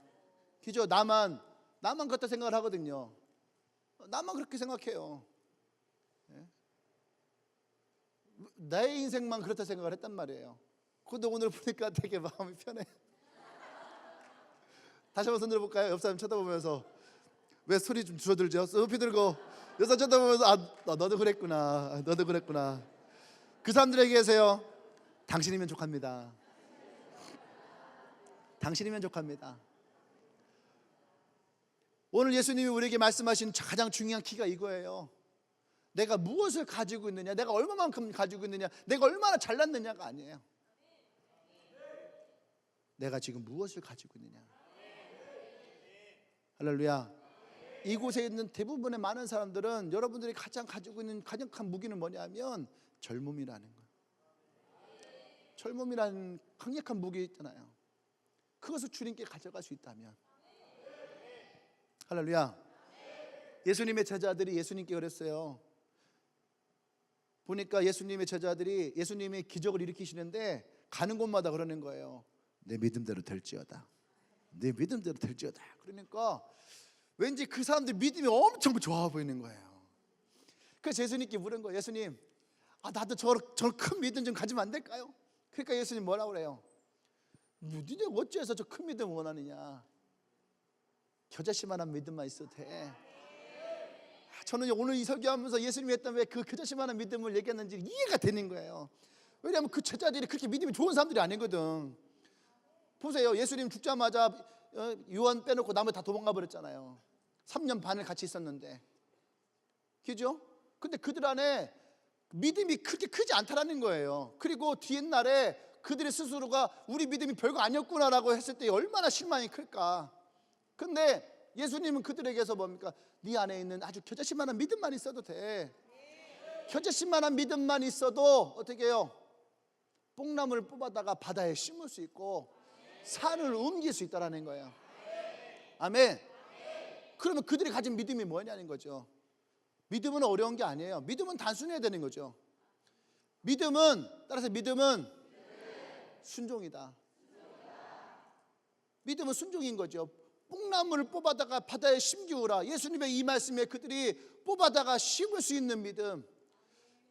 Speaker 1: 그죠? 나만 그렇다 생각을 하거든요. 나만 그렇게 생각해요. 예? 내 인생만 그렇다 생각을 했단 말이에요. 근데 오늘 보니까 되게 마음이 편해. 다시 한번 손 들어볼까요? 옆 사람 쳐다보면서. 왜 소리 좀 줄어들죠? 높이 들고 옆 사람 쳐다보면서 아, 너도 그랬구나. 너도 그랬구나. 그 사람들에게 계세요. 당신이면 족합니다. 당신이면 족합니다. 오늘 예수님이 우리에게 말씀하신 가장 중요한 키가 이거예요. 내가 무엇을 가지고 있느냐, 내가 얼마만큼 가지고 있느냐, 내가 얼마나 잘났느냐가 아니에요. 내가 지금 무엇을 가지고 있느냐. 할렐루야. 이곳에 있는 대부분의 많은 사람들은 여러분들이 가장 가지고 있는 가장 큰 무기는 뭐냐면 젊음이라는 거예요. 젊음이라는 강력한 무기 있잖아요. 그것을 주님께 가져갈 수 있다면. 할렐루야. 예수님의 제자들이 예수님께 그랬어요. 보니까 예수님의 제자들이 예수님이 기적을 일으키시는데 가는 곳마다 그러는 거예요. 내 믿음대로 될지어다. 내 믿음대로 될지어다. 그러니까 왠지 그 사람들 믿음이 엄청 좋아 보이는 거예요. 그래서 예수님께 물은 거예요. 예수님, 나도 저 큰 믿음 좀 가지면 안 될까요? 그러니까 예수님 뭐라고 그래요? 니네 어째서 저 큰 믿음 원하느냐? 겨자씨만한 믿음만 있어도 돼. 저는 오늘 이 설교하면서 예수님이 했던 왜 그 겨자씨만한 믿음을 얘기했는지 이해가 되는 거예요. 왜냐하면 그 제자들이 그렇게 믿음이 좋은 사람들이 아니거든. 보세요. 예수님 죽자마자 요한 빼놓고 나머지 다 도망가 버렸잖아요. 3년 반을 같이 있었는데. 그죠? 근데 그들 안에 믿음이 그렇게 크지 않다라는 거예요. 그리고 뒤에 그들의 스스로가 우리 믿음이 별거 아니었구나라고 했을 때 얼마나 실망이 클까. 근데 예수님은 그들에게서 뭡니까? 네 안에 있는 아주 겨자씨만한 믿음만 있어도 돼. 겨자씨만한 믿음만 있어도 어떻게 해요? 뽕나무를 뽑아다가 바다에 심을 수 있고 산을 옮길 수 있다는 거예요. 아멘. 그러면 그들이 가진 믿음이 뭐냐는 거죠. 믿음은 어려운 게 아니에요. 믿음은 단순해야 되는 거죠. 따라서 믿음은 순종이다. 믿음은 순종인 거죠. 뽕나무를 뽑아다가 바다에 심기우라. 예수님의 이 말씀에 그들이 뽑아다가 심을 수 있는 믿음,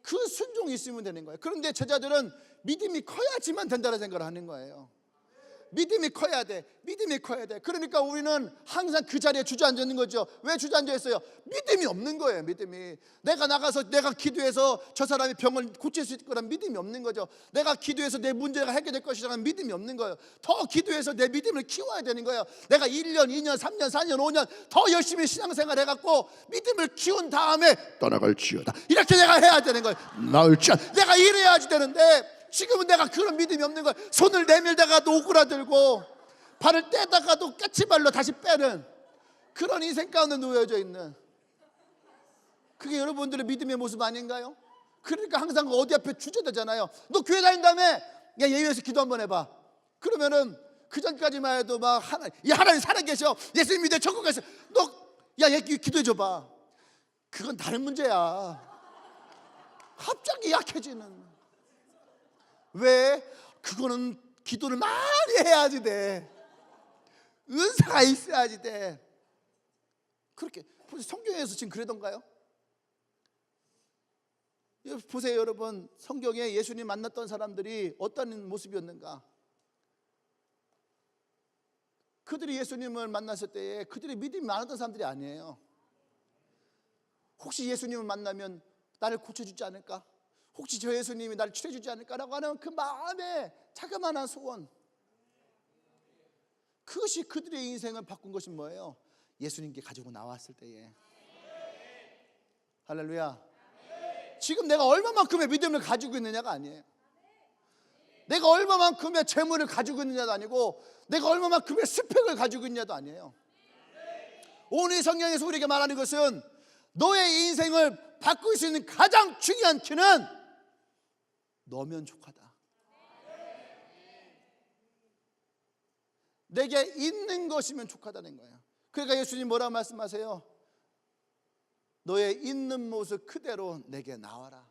Speaker 1: 그 순종이 있으면 되는 거예요. 그런데 제자들은 믿음이 커야지만 된다는 생각을 하는 거예요. 믿음이 커야 돼. 믿음이 커야 돼. 그러니까 우리는 항상 그 자리에 주저앉아 있는 거죠. 왜 주저앉아 있어요? 믿음이 없는 거예요. 믿음이. 내가 나가서 내가 기도해서 저 사람이 병을 고칠 수 있을 거란 믿음이 없는 거죠. 내가 기도해서 내 문제가 해결될 것이라는 믿음이 없는 거예요. 더 기도해서 내 믿음을 키워야 되는 거예요. 내가 1년, 2년, 3년, 4년, 5년 더 열심히 신앙생활 해갖고 믿음을 키운 다음에 떠나갈지어다. 이렇게 내가 해야 되는 거예요. 나을지어다. 내가 이래야지 되는데 지금은 내가 그런 믿음이 없는 거예요. 손을 내밀다가도 오그라들고 발을 떼다가도 까치발로 다시 빼는 그런 인생 가운데 놓여져 있는, 그게 여러분들의 믿음의 모습 아닌가요? 그러니까 항상 어디 앞에 주저되잖아요. 너 교회 다닌다며? 야, 예배에서 기도 한번 해봐. 그러면은 그 전까지만 해도 막 하나님 살아계셔, 예수님 믿어, 천국 가셔. 얘 기도해줘봐. 그건 다른 문제야. 갑자기 약해지는. 왜? 그거는 기도를 많이 해야지 돼. 은사가 있어야지 돼. 그렇게 성경에서 지금 그러던가요? 보세요 여러분, 성경에 예수님 만났던 사람들이 어떤 모습이었는가? 그들이 예수님을 만났을 때에 그들이 믿음이 많았던 사람들이 아니에요. 혹시 예수님을 만나면 나를 고쳐주지 않을까? 혹시 저 예수님이 나를 치료해주지 않을까라고 하는 그 마음의 자그마한 소원, 그것이 그들의 인생을 바꾼 것이 뭐예요? 예수님께 가지고 나왔을 때에. 할렐루야. 지금 내가 얼마만큼의 믿음을 가지고 있느냐가 아니에요. 내가 얼마만큼의 재물을 가지고 있느냐도 아니고, 내가 얼마만큼의 스펙을 가지고 있느냐도 아니에요. 오늘 성경에서 우리에게 말하는 것은 너의 인생을 바꿀 수 있는 가장 중요한 키는 너면 족하다. 내게 있는 것이면 족하다는 거예요. 그러니까 예수님 뭐라고 말씀하세요? 너의 있는 모습 그대로 내게 나와라.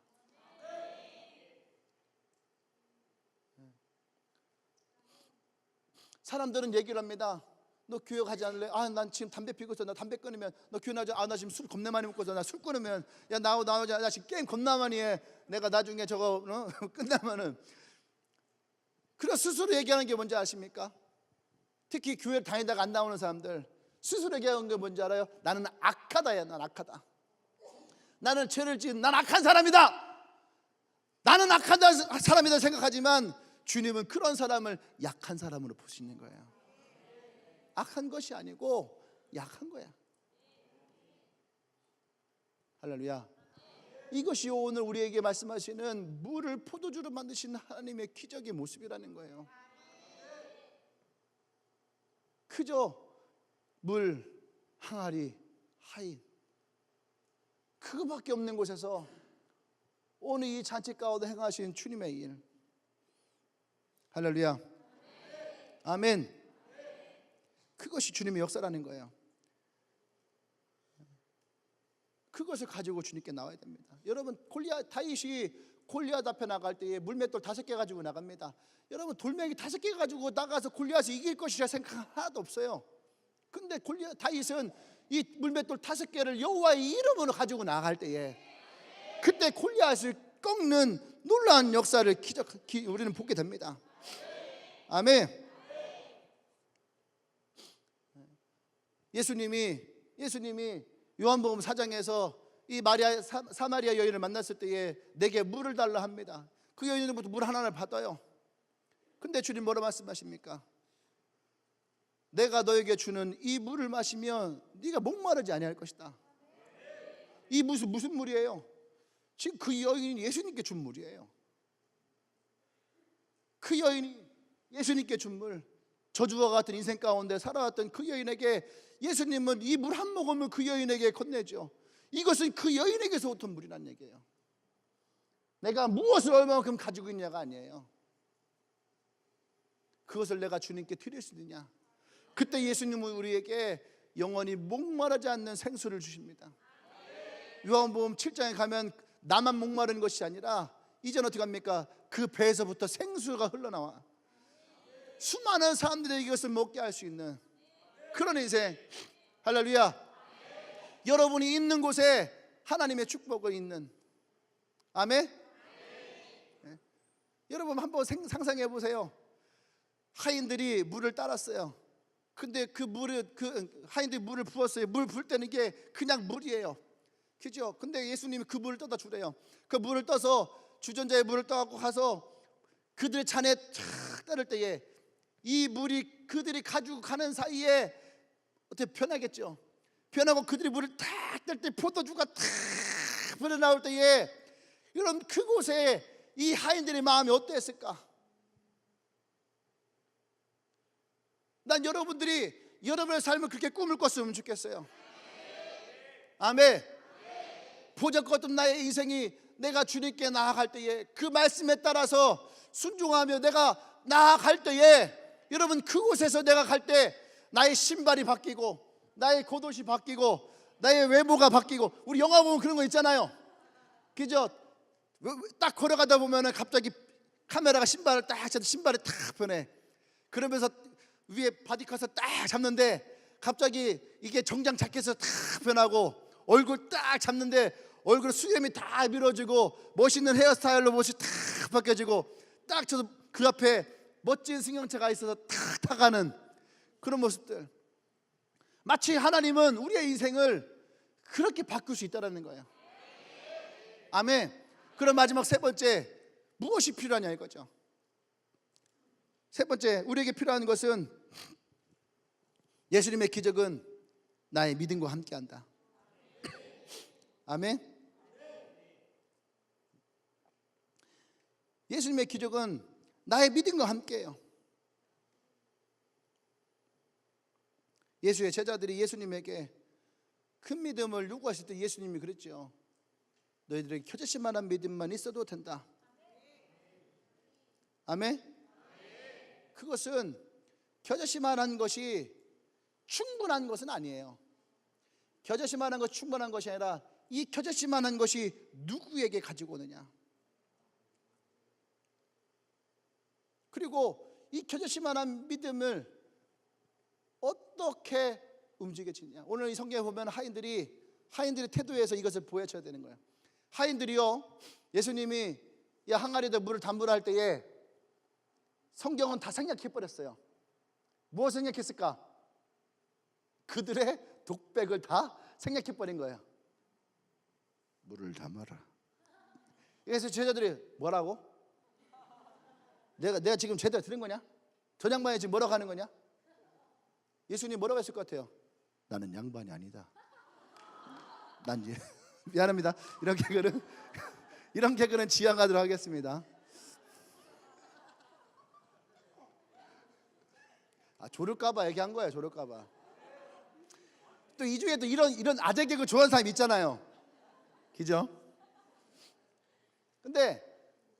Speaker 1: 사람들은 얘기를 합니다. 너 교회 가지 않을래? 난 지금 담배 피고 있어. 나 담배 끊으면. 너 교회 나오지? 나 지금 술 겁나 많이 먹고 있어. 나 술 끊으면. 야 나오자. 나 지금 게임 겁나 많이 해. 내가 나중에 저거 끝나면은. 그래 스스로 얘기하는 게 뭔지 아십니까? 특히 교회 다니다가 안 나오는 사람들 스스로 얘기하는 게 뭔지 알아요? 나는 악하다야. 난 악하다. 나는 죄를 지은 난 악한 사람이다. 나는 악한 사람이다 생각하지만 주님은 그런 사람을 약한 사람으로 보시는 거예요. 악한 것이 아니고 약한 거야. 할렐루야. 이것이 오늘 우리에게 말씀하시는 물을 포도주로 만드신 하나님의 기적의 모습이라는 거예요. 그저 물, 항아리, 하인, 그거밖에 없는 곳에서 오늘 이 잔치 가운데 행하신 주님의 일. 할렐루야. 아멘. 그것이 주님의 역사라는 거예요. 그것을 가지고 주님께 나와야 됩니다. 여러분, 다윗이 골리앗 앞에 나갈 때에 물맷돌 5개 가지고 나갑니다. 여러분, 돌멩이 5개 가지고 나가서 골리앗을 이길 것이라 생각 하나도 없어요. 근데 다윗은 이 물맷돌 5개를 여호와의 이름으로 가지고 나갈 때에 그때 골리앗을 꺾는 놀라운 역사를 우리는 보게 됩니다. 아멘. 예수님이 요한복음 4장에서 이 사마리아 여인을 만났을 때에 내게 물을 달라 합니다. 그 여인으로부터 물 하나를 받아요. 근데 주님 뭐라 말씀하십니까? 내가 너에게 주는 이 물을 마시면 네가 목마르지 아니할 것이다. 이 무슨 물이에요? 지금 그 여인이 예수님께 준 물이에요. 그 여인이 예수님께 준 물, 저주와 같은 인생 가운데 살아왔던 그 여인에게 예수님은 이 물 한 모금을 그 여인에게 건네죠. 이것은 그 여인에게서 오던 물이란 얘기예요. 내가 무엇을 얼마만큼 가지고 있냐가 아니에요. 그것을 내가 주님께 드릴 수 있느냐. 그때 예수님은 우리에게 영원히 목마르지 않는 생수를 주십니다. 요한복음 7장에 가면 나만 목마른 것이 아니라 이제는 어떻게 합니까? 그 배에서부터 생수가 흘러나와 수많은 사람들에게 이것을 먹게 할 수 있는 그런 인생. 할렐루야. 여러분이 있는 곳에 하나님의 축복이 있는. 아멘. 네. 여러분 한번 상상해 보세요. 하인들이 물을 따랐어요. 근데 그 하인들이 물을 부었어요. 물 부을 때는 이게 그냥 물이에요. 그죠? 근데 예수님이 그 물을 떠다 주래요. 그 물을 떠서 주전자에 물을 떠갖고 가서 그들의 잔에 탁 따를 때에 이 물이 그들이 가지고 가는 사이에 어떻게 변하겠죠? 변하고 그들이 물을 탁 뜰 때 포도주가 탁 흘러나올 때에 여러분 그곳에 이 하인들의 마음이 어땠을까? 난 여러분들이 여러분의 삶을 그렇게 꿈을 꿨으면 좋겠어요. 아멘. 보잘것없는 나의 인생이 내가 주님께 나아갈 때에 그 말씀에 따라서 순종하며 내가 나아갈 때에 여러분 그곳에서 내가 갈 때 나의 신발이 바뀌고 나의 겉옷이 바뀌고 나의 외모가 바뀌고 우리 영화 보면 그런 거 있잖아요. 그죠? 딱 걸어가다 보면은 갑자기 카메라가 신발을 딱 잡고 신발이 탁 변해. 그러면서 위에 바디컷을 딱 잡는데 갑자기 이게 정장 자켓에서 탁 변하고 얼굴 딱 잡는데 얼굴 수염이 다 밀어지고 멋있는 헤어스타일로 멋이 탁 바뀌어지고 딱 저도 그 앞에 멋진 승용차가 있어서 탁 타가는 그런 모습들. 마치 하나님은 우리의 인생을 그렇게 바꿀 수 있다는 거예요. 아멘. 그럼 마지막 세 번째, 무엇이 필요하냐 이거죠. 세 번째, 우리에게 필요한 것은 예수님의 기적은 나의 믿음과 함께한다. 아멘. 예수님의 기적은 나의 믿음과 함께해요. 예수의 제자들이 예수님에게 큰 믿음을 요구하실 때 예수님이 그랬죠. 너희들에게 겨자씨만한 믿음만 있어도 된다. 아멘. 그것은 겨자씨만한 것이 충분한 것은 아니에요. 겨자씨만한 것이 충분한 것이 아니라 이 겨자씨만한 것이 누구에게 가지고 오느냐. 그리고 이 겨자씨만한 믿음을 어떻게 움직여지냐. 오늘 이 성경에 보면 하인들의 태도에서 이것을 보여줘야 되는 거예요. 하인들이요, 예수님이 야 항아리에다 물을 담으라 할 때에 성경은 다 생략해버렸어요. 무엇을 생략했을까? 그들의 독백을 다 생략해버린 거예요. 물을 담아라. 그래서 제자들이 뭐라고? 내가 지금 제대로 들은 거냐? 저 양반이 지금 뭐라고 하는 거냐? 예수님 뭐라고 했을 것 같아요? 나는 양반이 아니다. 난 미안합니다. 이런 개그는 지양하도록 하겠습니다. 조를까봐 얘기한 거예요. 조를까봐. 또 이 중에 또 이런 아재 개그 좋아하는 사람 있잖아요. 그죠? 근데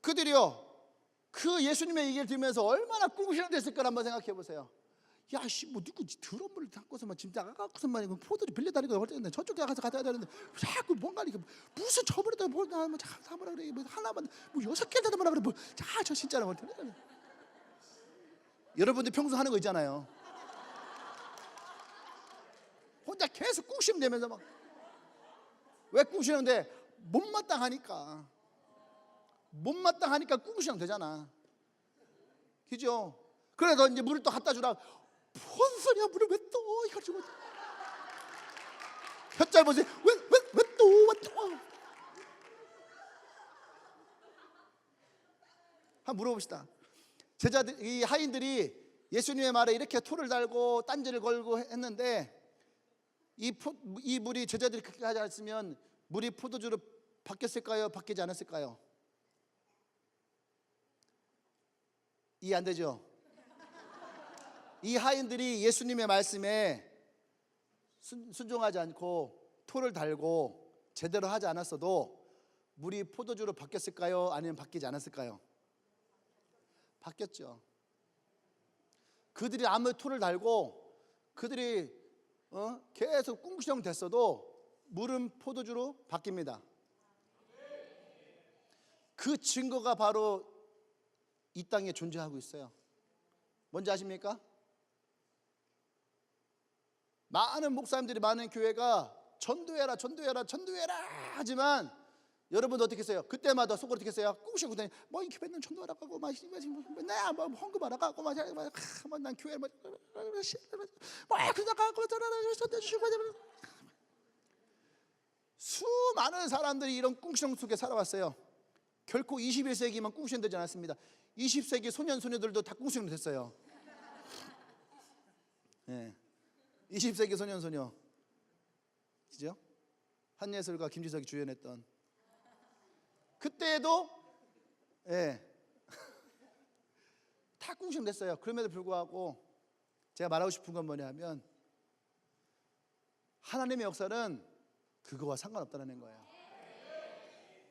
Speaker 1: 그들이요, 그 예수님의 얘기를 들으면서 얼마나 꿍시렁댔을까 한번 생각해 보세요. 야, 씨, 뭐 누구 드럼을 담고서만 짐 나가고서만 포도를 빌려다니고 어쨌든 저쪽에 가서 갖다 되는데 자꾸 뭔가 이게 무슨 저번에도 뭘 나면 담으라 그래. 뭐 하나만 뭐 6개를 담으라 그래. 뭐 저 진짜로 뭐 여러분들 평소 하는 거 있잖아요. 혼자 계속 꿍시렁대면서 막. 왜 꿍시렁대? 못마땅하니까 꿍시렁 되잖아. 그죠? 그래서 이제 물을 또 갖다 주라. 뭔 소리야, 물을 왜 또 이거 주고 혀잘 보세요. 왜 또 한번 물어봅시다. 제자들, 이 하인들이 예수님의 말에 이렇게 토를 달고 딴지를 걸고 했는데 이 물이 제자들이 그렇게 하지 않았으면 물이 포도주로 바뀌었을까요? 바뀌지 않았을까요? 이해 안 되죠? 이 하인들이 예수님의 말씀에 순종하지 않고 토를 달고 제대로 하지 않았어도 물이 포도주로 바뀌었을까요? 아니면 바뀌지 않았을까요? 바뀌었죠. 그들이 아무리 토를 달고 그들이 계속 꿍시렁 됐어도 물은 포도주로 바뀝니다. 그 증거가 바로 이 땅에 존재하고 있어요. 뭔지 아십니까? 많은 목사님들이, 많은 교회가 전도해라 하지만 여러분도 어떻게 했어요? 그때마다 속으로 어떻게 했어요? 꿍시렁 다니 뭐 이 교회는 전도하라 하고 맨날 뭐 헌금하라 하고 난 교회 뭐 그러다가 전도 주시고 수많은 사람들이 이런 꿍시렁 속에 살아왔어요. 결코 21세기만 꿍시렁 되지 않았습니다. 20세기 소년소녀들도 다 꿍시렁 됐어요. 네. 20세기 소년소녀, 그죠? 한예슬과 김지석이 주연했던 그때도 다 꿍시렁 됐어요. 그럼에도 불구하고 제가 말하고 싶은 건 뭐냐면 하나님의 역사는 그거와 상관없다는 거예요.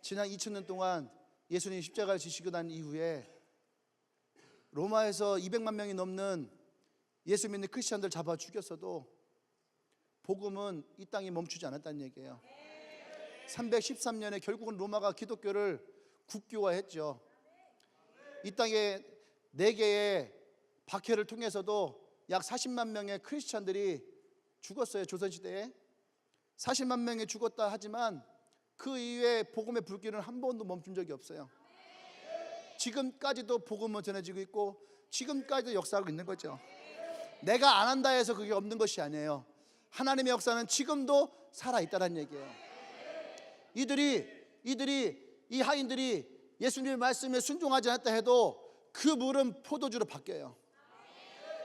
Speaker 1: 지난 2000년 동안 예수님이 십자가를 지시고 난 이후에 로마에서 200만 명이 넘는 예수 믿는 크리스천들 잡아 죽였어도 복음은 이 땅에 멈추지 않았다는 얘기예요. 313년에 결국은 로마가 기독교를 국교화했죠. 이 땅에 4개의 박해를 통해서도 약 40만 명의 크리스천들이 죽었어요. 조선시대에 40만 명이 죽었다 하지만 그 이후에 복음의 불길은 한 번도 멈춘 적이 없어요. 지금까지도 복음은 전해지고 있고 지금까지도 역사하고 있는 거죠. 내가 안 한다 해서 그게 없는 것이 아니에요. 하나님의 역사는 지금도 살아있다는 얘기예요. 이들이 이 하인들이 예수님의 말씀에 순종하지 않았다 해도 그 물은 포도주로 바뀌어요.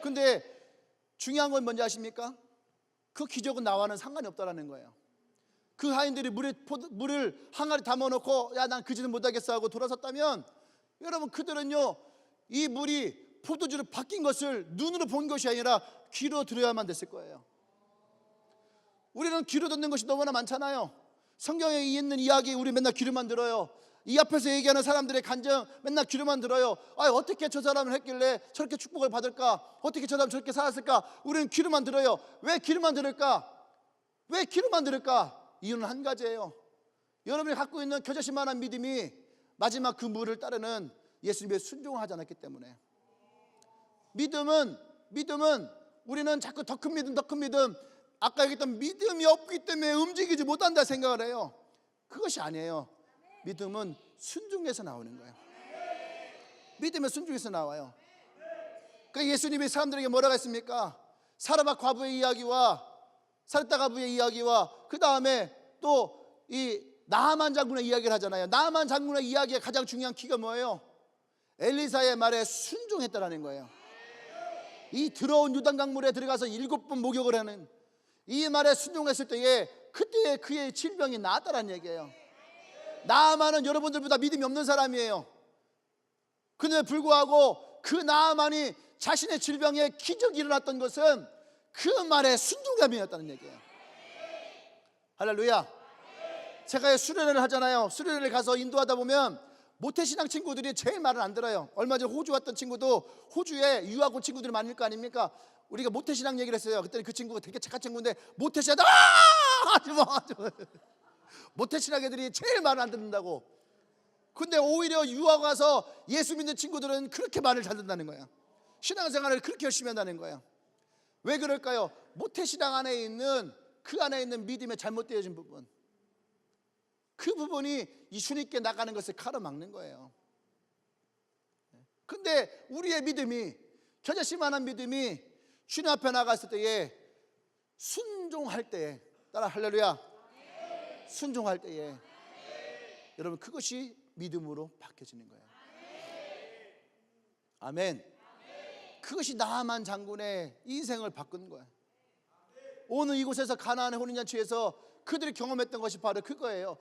Speaker 1: 근데 중요한 건 뭔지 아십니까? 그 기적은 나와는 상관이 없다라는 거예요. 그 하인들이 물을 항아리 담아놓고 야, 난 그 짓은 못하겠어 하고 돌아섰다면, 여러분, 그들은요 이 물이 포도주로 바뀐 것을 눈으로 본 것이 아니라 귀로 들어야만 됐을 거예요. 우리는 귀로 듣는 것이 너무나 많잖아요. 성경에 있는 이야기 우리 맨날 귀로만 들어요. 이 앞에서 얘기하는 사람들의 간증 맨날 귀로만 들어요. 어떻게 저 사람을 했길래 저렇게 축복을 받을까? 어떻게 저 사람 저렇게 살았을까? 우리는 귀로만 들어요. 왜 귀로만 들을까? 왜 귀로만 들을까? 이유는 한 가지예요. 여러분이 갖고 있는 겨자씨만한 믿음이 마지막 그 물을 따르는 예수님의 순종하지 않았기 때문에. 믿음은 우리는 자꾸 더 큰 믿음, 더 큰 믿음, 아까 얘기했던 믿음이 없기 때문에 움직이지 못한다 생각을 해요. 그것이 아니에요. 믿음은 순종에서 나오는 거예요. 믿음은 순종에서 나와요. 그러니까 예수님이 사람들에게 뭐라고 했습니까? 사르밧 과부의 이야기와 사르다 과부의 이야기와 그 다음에 또 이 나아만 장군의 이야기를 하잖아요. 나아만 장군의 이야기의 가장 중요한 키가 뭐예요? 엘리사의 말에 순종했다라는 거예요. 이 더러운 요단강물에 들어가서 7번 목욕을 하는 이 말에 순종했을 때에 그때의 그의 질병이 나았다라는 얘기예요. 나아만은 여러분들보다 믿음이 없는 사람이에요. 그런데 불구하고 그 나아만이 자신의 질병에 기적이 일어났던 것은 그 말에 순종감이었다는 얘기예요. 할렐루야. 제가 수련회를 하잖아요. 수련회를 가서 인도하다 보면 모태신앙 친구들이 제일 말을 안 들어요. 얼마 전에 호주 왔던 친구도, 호주에 유학 온 친구들이 많을 거 아닙니까? 우리가 모태신앙 얘기를 했어요. 그때는 그 친구가 되게 착한 친구인데 모태신앙 하지마 모태신앙 애들이 제일 말을 안 듣는다고. 근데 오히려 유학 와서 예수 믿는 친구들은 그렇게 말을 잘 듣는다는 거예요. 신앙생활을 그렇게 열심히 한다는 거예요. 왜 그럴까요? 모태신앙 안에 있는 그 안에 있는 믿음의 잘못되어진 부분, 그 부분이 이 주님께 나가는 것을 가로막는 거예요. 근데 우리의 믿음이, 겨자씨만한 믿음이 주님 앞에 나갔을 때에, 순종할 때에, 따라 할렐루야, 순종할 때에 여러분 그것이 믿음으로 바뀌어지는 거예요. 아멘. 그것이 나아만 장군의 인생을 바꾼 거예요. 오늘 이곳에서 가나안의 혼인잔치에서 그들이 경험했던 것이 바로 그거예요.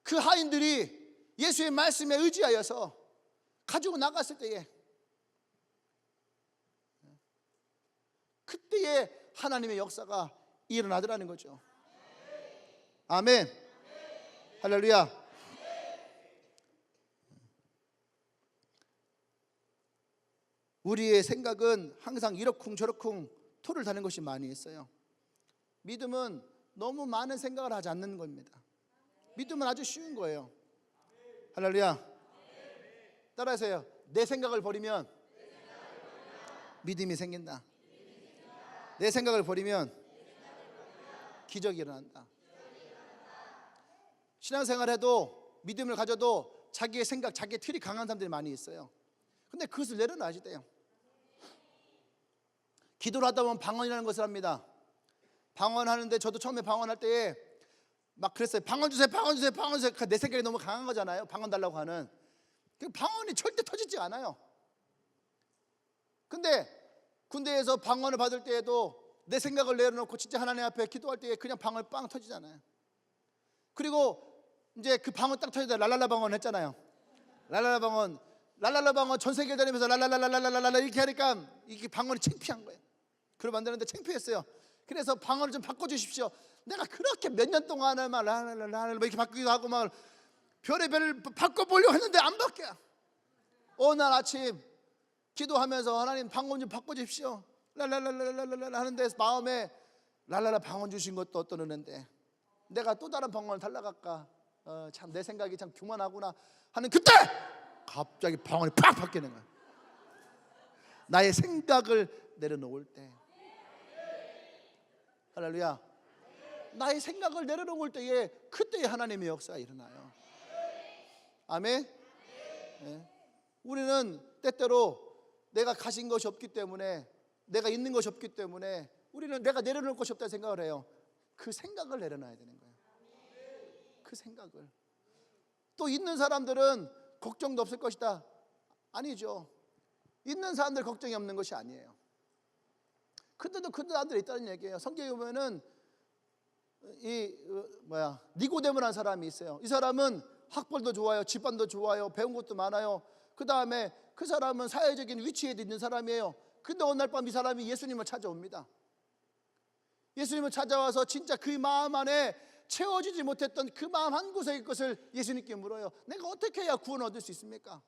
Speaker 1: 그 하인들이 예수의 말씀에 의지하여서 가지고 나갔을 때에, 그때에 하나님의 역사가 일어나더라는 거죠. 아멘. 할렐루야. 우리의 생각은 항상 이러쿵 저러쿵 토를 다는 것이 많이 있어요. 믿음은 너무 많은 생각을 하지 않는 겁니다. 믿음은 아주 쉬운 거예요. 할렐루야. 따라하세요. 내 생각을 버리면 믿음이 생긴다. 내 생각을 버리면 기적이 일어난다. 신앙생활해도 믿음을 가져도 자기의 생각, 자기의 틀이 강한 사람들이 많이 있어요. 근데 그것을 내려놔야지 돼요. 기도를 하다 보면 방언이라는 것을 합니다. 방언하는데 저도 처음에 방언할 때에 막 그랬어요. 방언 주세요, 방언 주세요, 방언 주세요. 내 생각이 너무 강한 거잖아요. 방언 달라고 하는. 방언이 절대 터지지 않아요. 근데 군대에서 방언을 받을 때에도 내 생각을 내려놓고 진짜 하나님 앞에 기도할 때에 그냥 방언 빵 터지잖아요. 그리고 이제 그 방언 딱 터지다 랄랄라 방언 했잖아요. 랄랄라 방언 전 세계를 다니면서 랄랄랄랄랄랄라 이렇게 하니까 이게 방언이 창피한 거예요. 그러면 안 되는데 창피했어요. 그래서 방언을 좀 바꿔주십시오. 내가 그렇게 몇 년 동안을 막 랄랄랄랄 이렇게 바꾸기도 하고 막 별의별 바꿔보려고 했는데 안 바뀌어. 어느 날 아침 기도하면서 하나님 방언 좀 바꿔주십시오 랄랄랄랄랄랄 하는데 마음에 랄랄라 방언 주신 것도 어떤 은혜인데 내가 또 다른 방언을 달라갈까, 참 내 생각이 참 교만하구나 하는 그때 갑자기 방언이 팍 바뀌는 거야. 나의 생각을 내려놓을 때. 할렐루야. 나의 생각을 내려놓을 때에 그때의 하나님의 역사가 일어나요. 아멘. 네. 우리는 때때로 내가 가진 것이 없기 때문에, 내가 있는 것이 없기 때문에 우리는 내가 내려놓을 것이 없다 생각을 해요. 그 생각을 내려놔야 되는 거예요. 그 생각을. 또 있는 사람들은 걱정도 없을 것이다. 아니죠. 있는 사람들 걱정이 없는 것이 아니에요. 근데도 그 사람들이 있다는 얘기예요. 성경에 보면은 니고데모라는 사람이 있어요. 이 사람은 학벌도 좋아요, 집안도 좋아요, 배운 것도 많아요. 그 다음에 그 사람은 사회적인 위치에 있는 사람이에요. 근데 어느 날 밤 이 사람이 예수님을 찾아옵니다. 예수님을 찾아와서 진짜 그 마음 안에 채워지지 못했던 그 마음 한 구석의 것을 예수님께 물어요. 내가 어떻게 해야 구원 얻을 수 있습니까?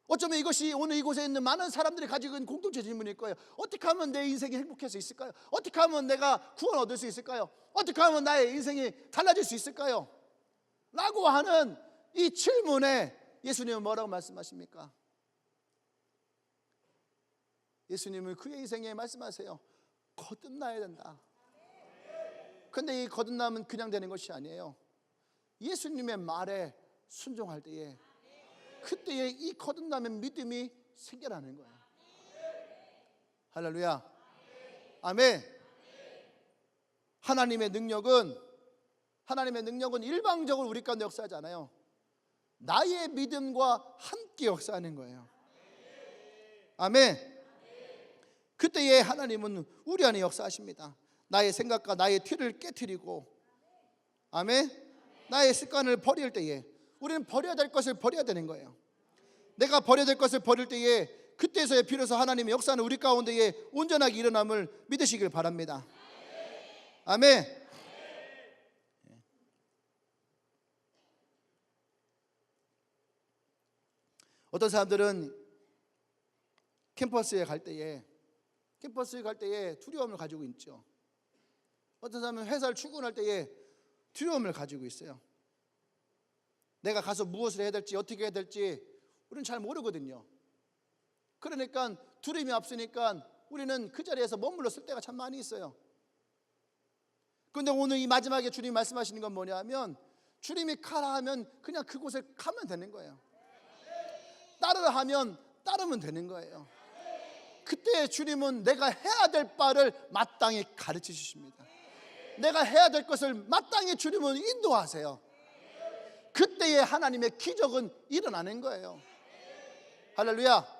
Speaker 1: 어쩌면 이것이 오늘 이곳에 있는 많은 사람들이 가지고 있는 공통체 질문일 거예요. 어떻게 하면 내 인생이 행복할 수 있을까요? 어떻게 하면 내가 구원 얻을 수 있을까요? 어떻게 하면 나의 인생이 달라질 수 있을까요? 라고 하는 이 질문에 예수님은 뭐라고 말씀하십니까? 예수님은 그의 인생에 말씀하세요. 거듭나야 된다. 근데 이 거듭남은 그냥 되는 것이 아니에요. 예수님의 말에 순종할 때에 그때에 이 거듭남의 믿음이 생겨나는 거예요. 할렐루야. 아멘. 하나님의 능력은 일방적으로 우리 가운데 역사하지 않아요. 나의 믿음과 함께 역사하는 거예요. 아멘. 그때에 하나님은 우리 안에 역사하십니다. 나의 생각과 나의 틀을 깨트리고, 아멘. 나의 습관을 버릴 때에 우리는 버려야 될 것을 버려야 되는 거예요. 내가 버려야 될 것을 버릴 때에 그때서야 비로소 하나님의 역사는 우리 가운데에 온전하게 일어남을 믿으시길 바랍니다. 아멘. 어떤 사람들은 캠퍼스에 갈 때에 두려움을 가지고 있죠. 어떤 사람은 회사를 출근할 때에 두려움을 가지고 있어요. 내가 가서 무엇을 해야 될지, 어떻게 해야 될지 우리는 잘 모르거든요. 그러니까 두려움이 앞서니까 우리는 그 자리에서 머물렀을 때가 참 많이 있어요. 그런데 오늘 이 마지막에 주님이 말씀하시는 건 뭐냐 하면, 주님이 가라 하면 그냥 그곳에 가면 되는 거예요. 따르라 하면 따르면 되는 거예요. 그때 주님은 내가 해야 될 바를 마땅히 가르쳐 주십니다. 내가 해야 될 것을 마땅히 주님은 인도하세요. 그때에 하나님의 기적은 일어나는 거예요. 할렐루야.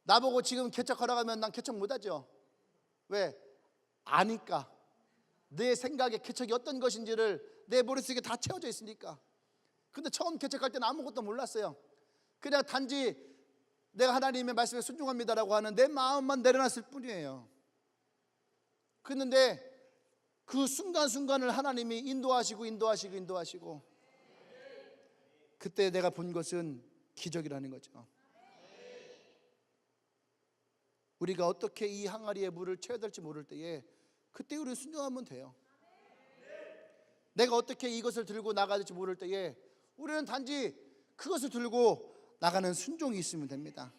Speaker 1: 나보고 지금 개척하러 가면 난 개척 못하죠. 왜? 아니까. 내 생각에 개척이 어떤 것인지를 내 머릿속에 다 채워져 있으니까. 근데 처음 개척할 때는 아무것도 몰랐어요. 그냥 단지 내가 하나님의 말씀에 순종합니다라고 하는 내 마음만 내려놨을 뿐이에요. 그런데 그 순간순간을 하나님이 인도하시고 그때 내가 본 것은 기적이라는 거죠. 우리가 어떻게 이 항아리에 물을 채워야 될지 모를 때에 그때 우리는 순종하면 돼요. 내가 어떻게 이것을 들고 나가야 될지 모를 때에 우리는 단지 그것을 들고 나가는 순종이 있으면 됩니다.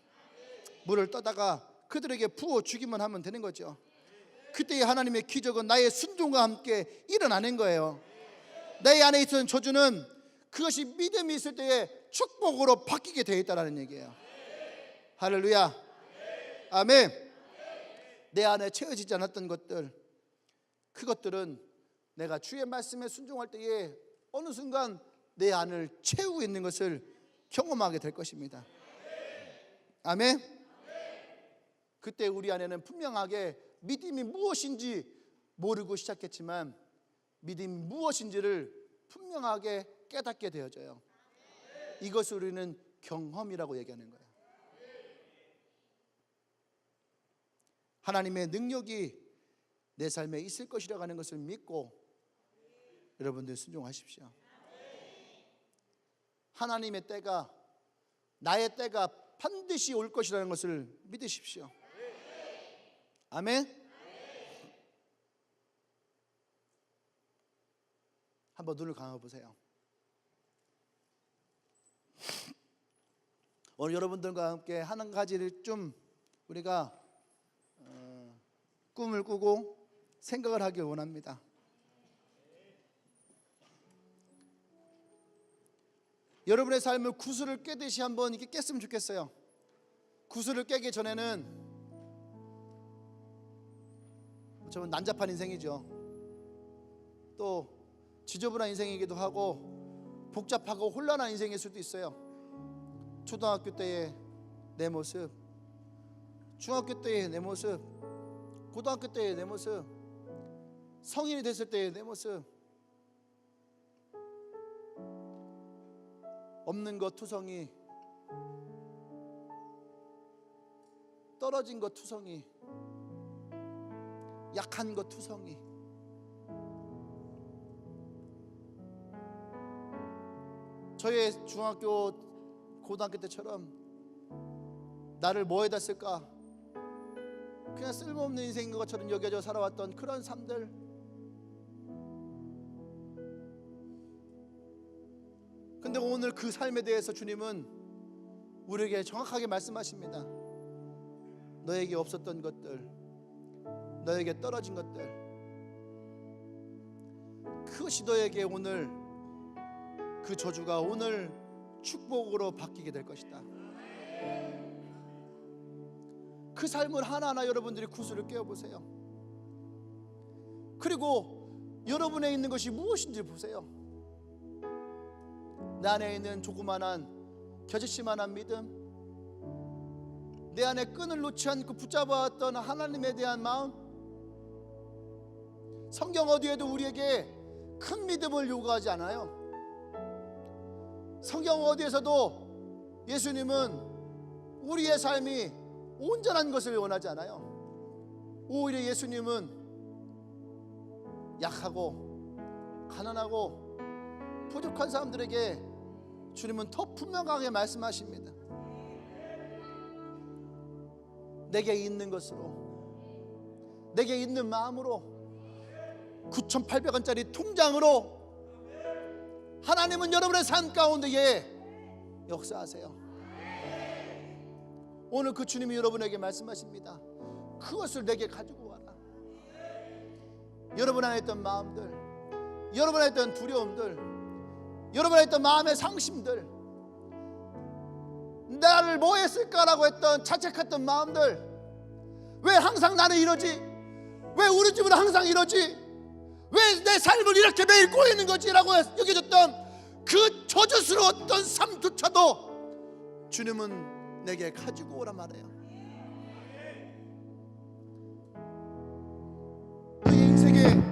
Speaker 1: 물을 떠다가 그들에게 부어주기만 하면 되는 거죠. 그때의 하나님의 기적은 나의 순종과 함께 일어나는 거예요. 내 안에 있던 저주는 그것이 믿음이 있을 때에 축복으로 바뀌게 되어 있다는 얘기예요. 할렐루야. 아멘. 내 안에 채워지지 않았던 것들, 그것들은 내가 주의 말씀에 순종할 때에 어느 순간 내 안을 채우고 있는 것을 경험하게 될 것입니다. 아멘. 그때 우리 안에는 분명하게 믿음이 무엇인지 모르고 시작했지만 믿음이 무엇인지를 분명하게 깨닫게 되어져요. 이것을 우리는 경험이라고 얘기하는 거예요. 하나님의 능력이 내 삶에 있을 것이라고 하는 것을 믿고 여러분들 순종하십시오. 하나님의 때가, 나의 때가 반드시 올 것이라는 것을 믿으십시오. 아멘. 한번 눈을 감아보세요. 오늘 여러분들과 함께 한 가지를 좀 우리가 꿈을 꾸고 생각을 하길 원합니다. 여러분의 삶을 구슬을 깨듯이 한번 이렇게 깼으면 좋겠어요. 구슬을 깨기 전에는 저는 난잡한 인생이죠. 또 지저분한 인생이기도 하고 복잡하고 혼란한 인생일 수도 있어요. 초등학교 때의 내 모습, 중학교 때의 내 모습, 고등학교 때의 내 모습, 성인이 됐을 때의 내 모습, 없는 것 투성이, 떨어진 것 투성이, 약한 것 투성이. 저의 중학교 고등학교 때처럼 나를 뭐에다 쓸까, 그냥 쓸모없는 인생인 것처럼 여겨져 살아왔던 그런 삶들, 근데 오늘 그 삶에 대해서 주님은 우리에게 정확하게 말씀하십니다. 너에게 없었던 것들, 너에게 떨어진 것들, 그것이 너에게 오늘 그 저주가 오늘 축복으로 바뀌게 될 것이다. 그 삶을 하나하나 여러분들이 구슬을 깨워보세요. 그리고 여러분에 있는 것이 무엇인지 보세요. 내 안에 있는 조그만한 겨자씨만한 믿음, 내 안에 끈을 놓지 않고 붙잡아왔던 하나님에 대한 마음. 성경 어디에도 우리에게 큰 믿음을 요구하지 않아요. 성경 어디에서도 예수님은 우리의 삶이 온전한 것을 원하지 않아요. 오히려 예수님은 약하고 가난하고 부족한 사람들에게 주님은 더 분명하게 말씀하십니다. 내게 있는 것으로, 내게 있는 마음으로, 9,800원짜리 통장으로 하나님은 여러분의 삶 가운데에 역사하세요. 오늘 그 주님이 여러분에게 말씀하십니다. 그것을 내게 가지고 와라. 여러분 안에 있던 마음들, 여러분 안에 있던 두려움들, 여러분 안에 있던 마음의 상심들, 나를 뭐 했을까라고 했던 자책했던 마음들, 왜 항상 나는 이러지? 왜 우리 집은 항상 이러지? 왜 내 삶을 이렇게 매일 꼬이는 거지? 라고 여겨졌던 그 저주스러웠던 삶조차도 주님은 내게 가지고 오라 말해요. 너의 인생의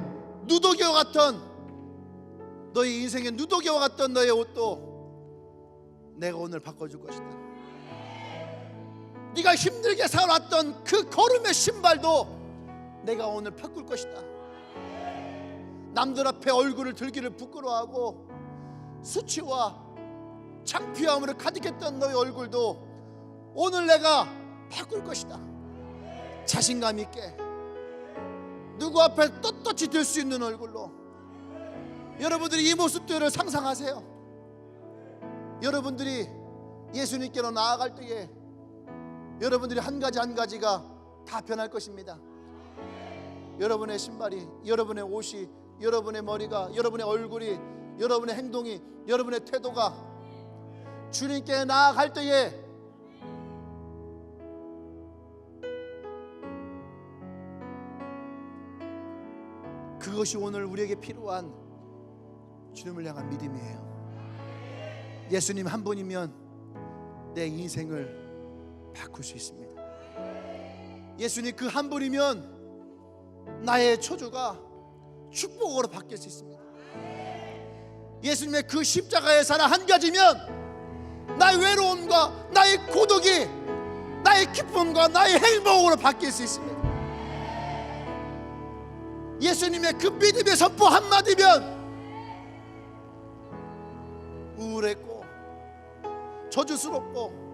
Speaker 1: 누더기와 같던, 너의 인생의 누더기와 같던 너의 옷도 내가 오늘 바꿔줄 것이다. 네가 힘들게 살아왔던 그 걸음의 신발도 내가 오늘 바꿀 것이다. 남들 앞에 얼굴을 들기를 부끄러워하고 수치와 창피함으로 가득했던 너의 얼굴도 오늘 내가 바꿀 것이다. 자신감 있게 누구 앞에 떳떳이 들 수 있는 얼굴로. 여러분들이 이 모습들을 상상하세요. 여러분들이 예수님께로 나아갈 때에 여러분들이 한 가지 한 가지가 다 변할 것입니다. 여러분의 신발이, 여러분의 옷이, 여러분의 머리가, 여러분의 얼굴이, 여러분의 행동이, 여러분의 태도가 주님께 나아갈 때에 그것이 오늘 우리에게 필요한 주님을 향한 믿음이에요. 예수님 한 분이면 내 인생을 바꿀 수 있습니다. 예수님 그 한 분이면 나의 저주가 축복으로 바뀔 수 있습니다. 예수님의 그 십자가의 사랑 한 가지면 나의 외로움과 나의 고독이 나의 기쁨과 나의 행복으로 바뀔 수 있습니다. 예수님의 그 믿음의 선포 한마디면 우울했고 저주스럽고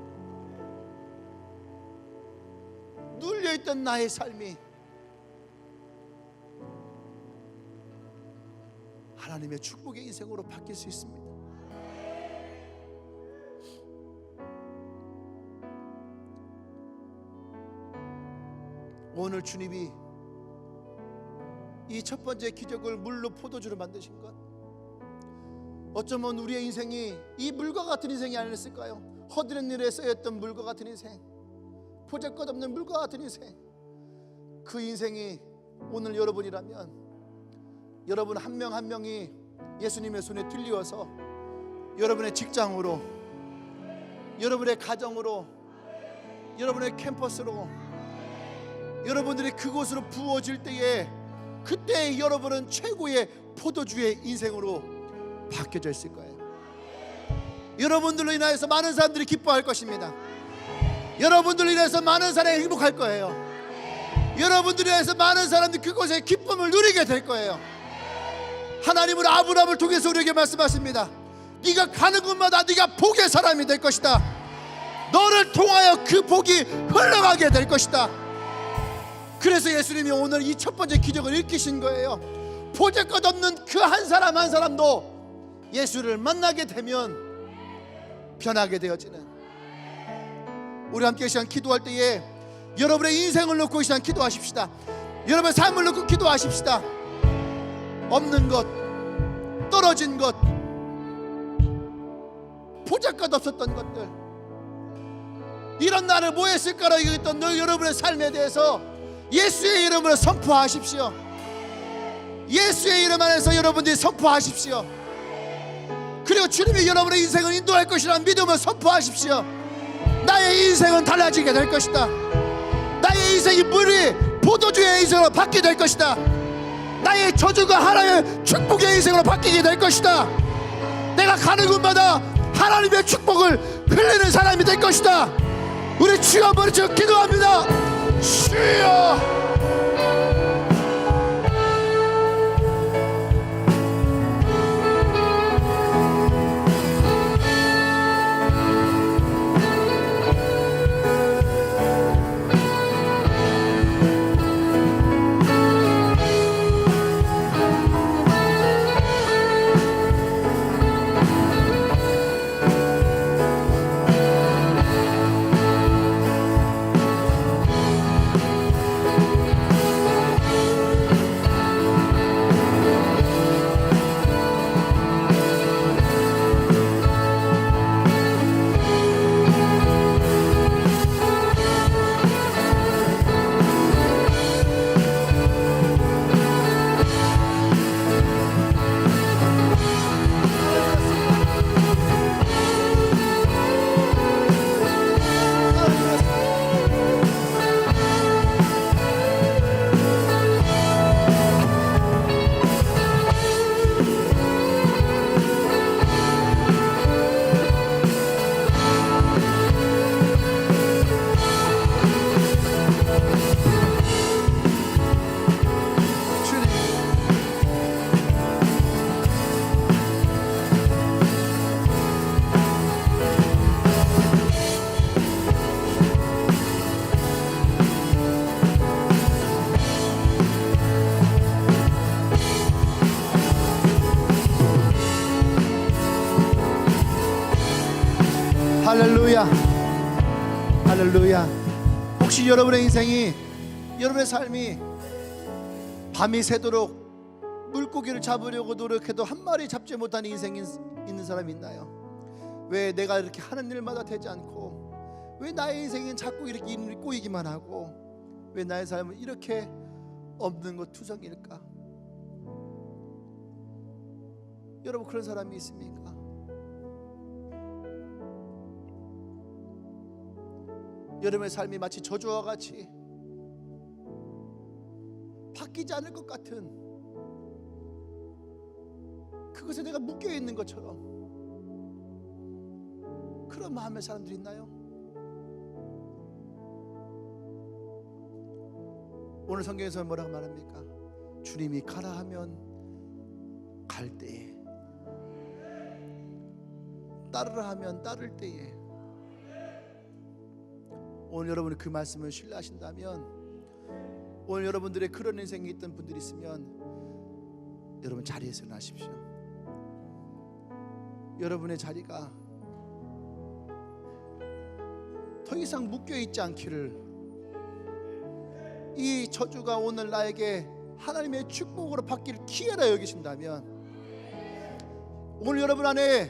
Speaker 1: 눌려있던 나의 삶이 하나님의 축복의 인생으로 바뀔 수 있습니다. 오늘 주님이 이 첫 번째 기적을 물로 포도주로 만드신 것, 어쩌면 우리의 인생이 이 물과 같은 인생이 아니었을까요? 허드렛 일에 쓰였던 물과 같은 인생, 보잘것없는 물과 같은 인생, 그 인생이 오늘 여러분이라면 여러분 한 명 한 명이 예수님의 손에 들리어서 여러분의 직장으로, 여러분의 가정으로, 여러분의 캠퍼스로, 여러분들이 그곳으로 부어질 때에 그때 여러분은 최고의 포도주의 인생으로 바뀌어져 있을 거예요. 여러분들로 인하여서 많은 사람들이 기뻐할 것입니다. 여러분들로 인해서 많은 사람이 행복할 거예요. 여러분들로 인해서 많은 사람들이 그곳의 기쁨을 누리게 될 거예요. 하나님은 아브라함을 통해서 우리에게 말씀하십니다. 네가 가는 곳마다 네가 복의 사람이 될 것이다. 너를 통하여 그 복이 흘러가게 될 것이다. 그래서 예수님이 오늘 이 첫 번째 기적을 일으키신 거예요. 보잘것 없는 그 한 사람 한 사람도 예수를 만나게 되면 변하게 되어지는, 우리 함께 이 시간 기도할 때에 여러분의 인생을 놓고 이 시간 기도하십시다. 여러분의 삶을 놓고 기도하십시다. 없는 것, 떨어진 것, 보잘것 없었던 것들, 이런 나를 뭐 했을까라고 얘기했던 여러분의 삶에 대해서 예수의 이름으로 선포하십시오. 예수의 이름 안에서 여러분들이 선포하십시오. 그리고 주님이 여러분의 인생을 인도할 것이라는 믿음을 선포하십시오. 나의 인생은 달라지게 될 것이다. 나의 인생이 물이 포도주의 인생으로 바뀌게 될 것이다. 나의 저주가 하나님의 축복의 인생으로 바뀌게 될 것이다. 내가 가는 곳마다 하나님의 축복을 흘리는 사람이 될 것이다. 우리 주여 머리쳐 기도합니다. 주여, 할렐루야, 할렐루야. 혹시 여러분의 인생이, 여러분의 삶이 밤이 새도록 물고기를 잡으려고 노력해도 한 마리 잡지 못하는 인생이 있는 사람이 있나요? 왜 내가 이렇게 하는 일마다 되지 않고, 왜 나의 인생은 자꾸 이렇게 일이 꼬이기만 하고, 왜 나의 삶은 이렇게 없는 것 투성일까? 여러분, 그런 사람이 있습니까? 여러분의 삶이 마치 저주와 같이 바뀌지 않을 것 같은, 그것에 내가 묶여 있는 것처럼 그런 마음의 사람들이 있나요? 오늘 성경에서 뭐라고 말합니까? 주님이 가라 하면 갈 때에, 따르라 하면 따를 때에. 오늘 여러분이 그 말씀을 신뢰하신다면, 오늘 여러분들의 그런 인생이 있던 분들이 있으면 여러분 자리에서 일어나십시오. 여러분의 자리가 더 이상 묶여있지 않기를, 이 저주가 오늘 나에게 하나님의 축복으로 바뀔 기회라 여기신다면, 오늘 여러분 안에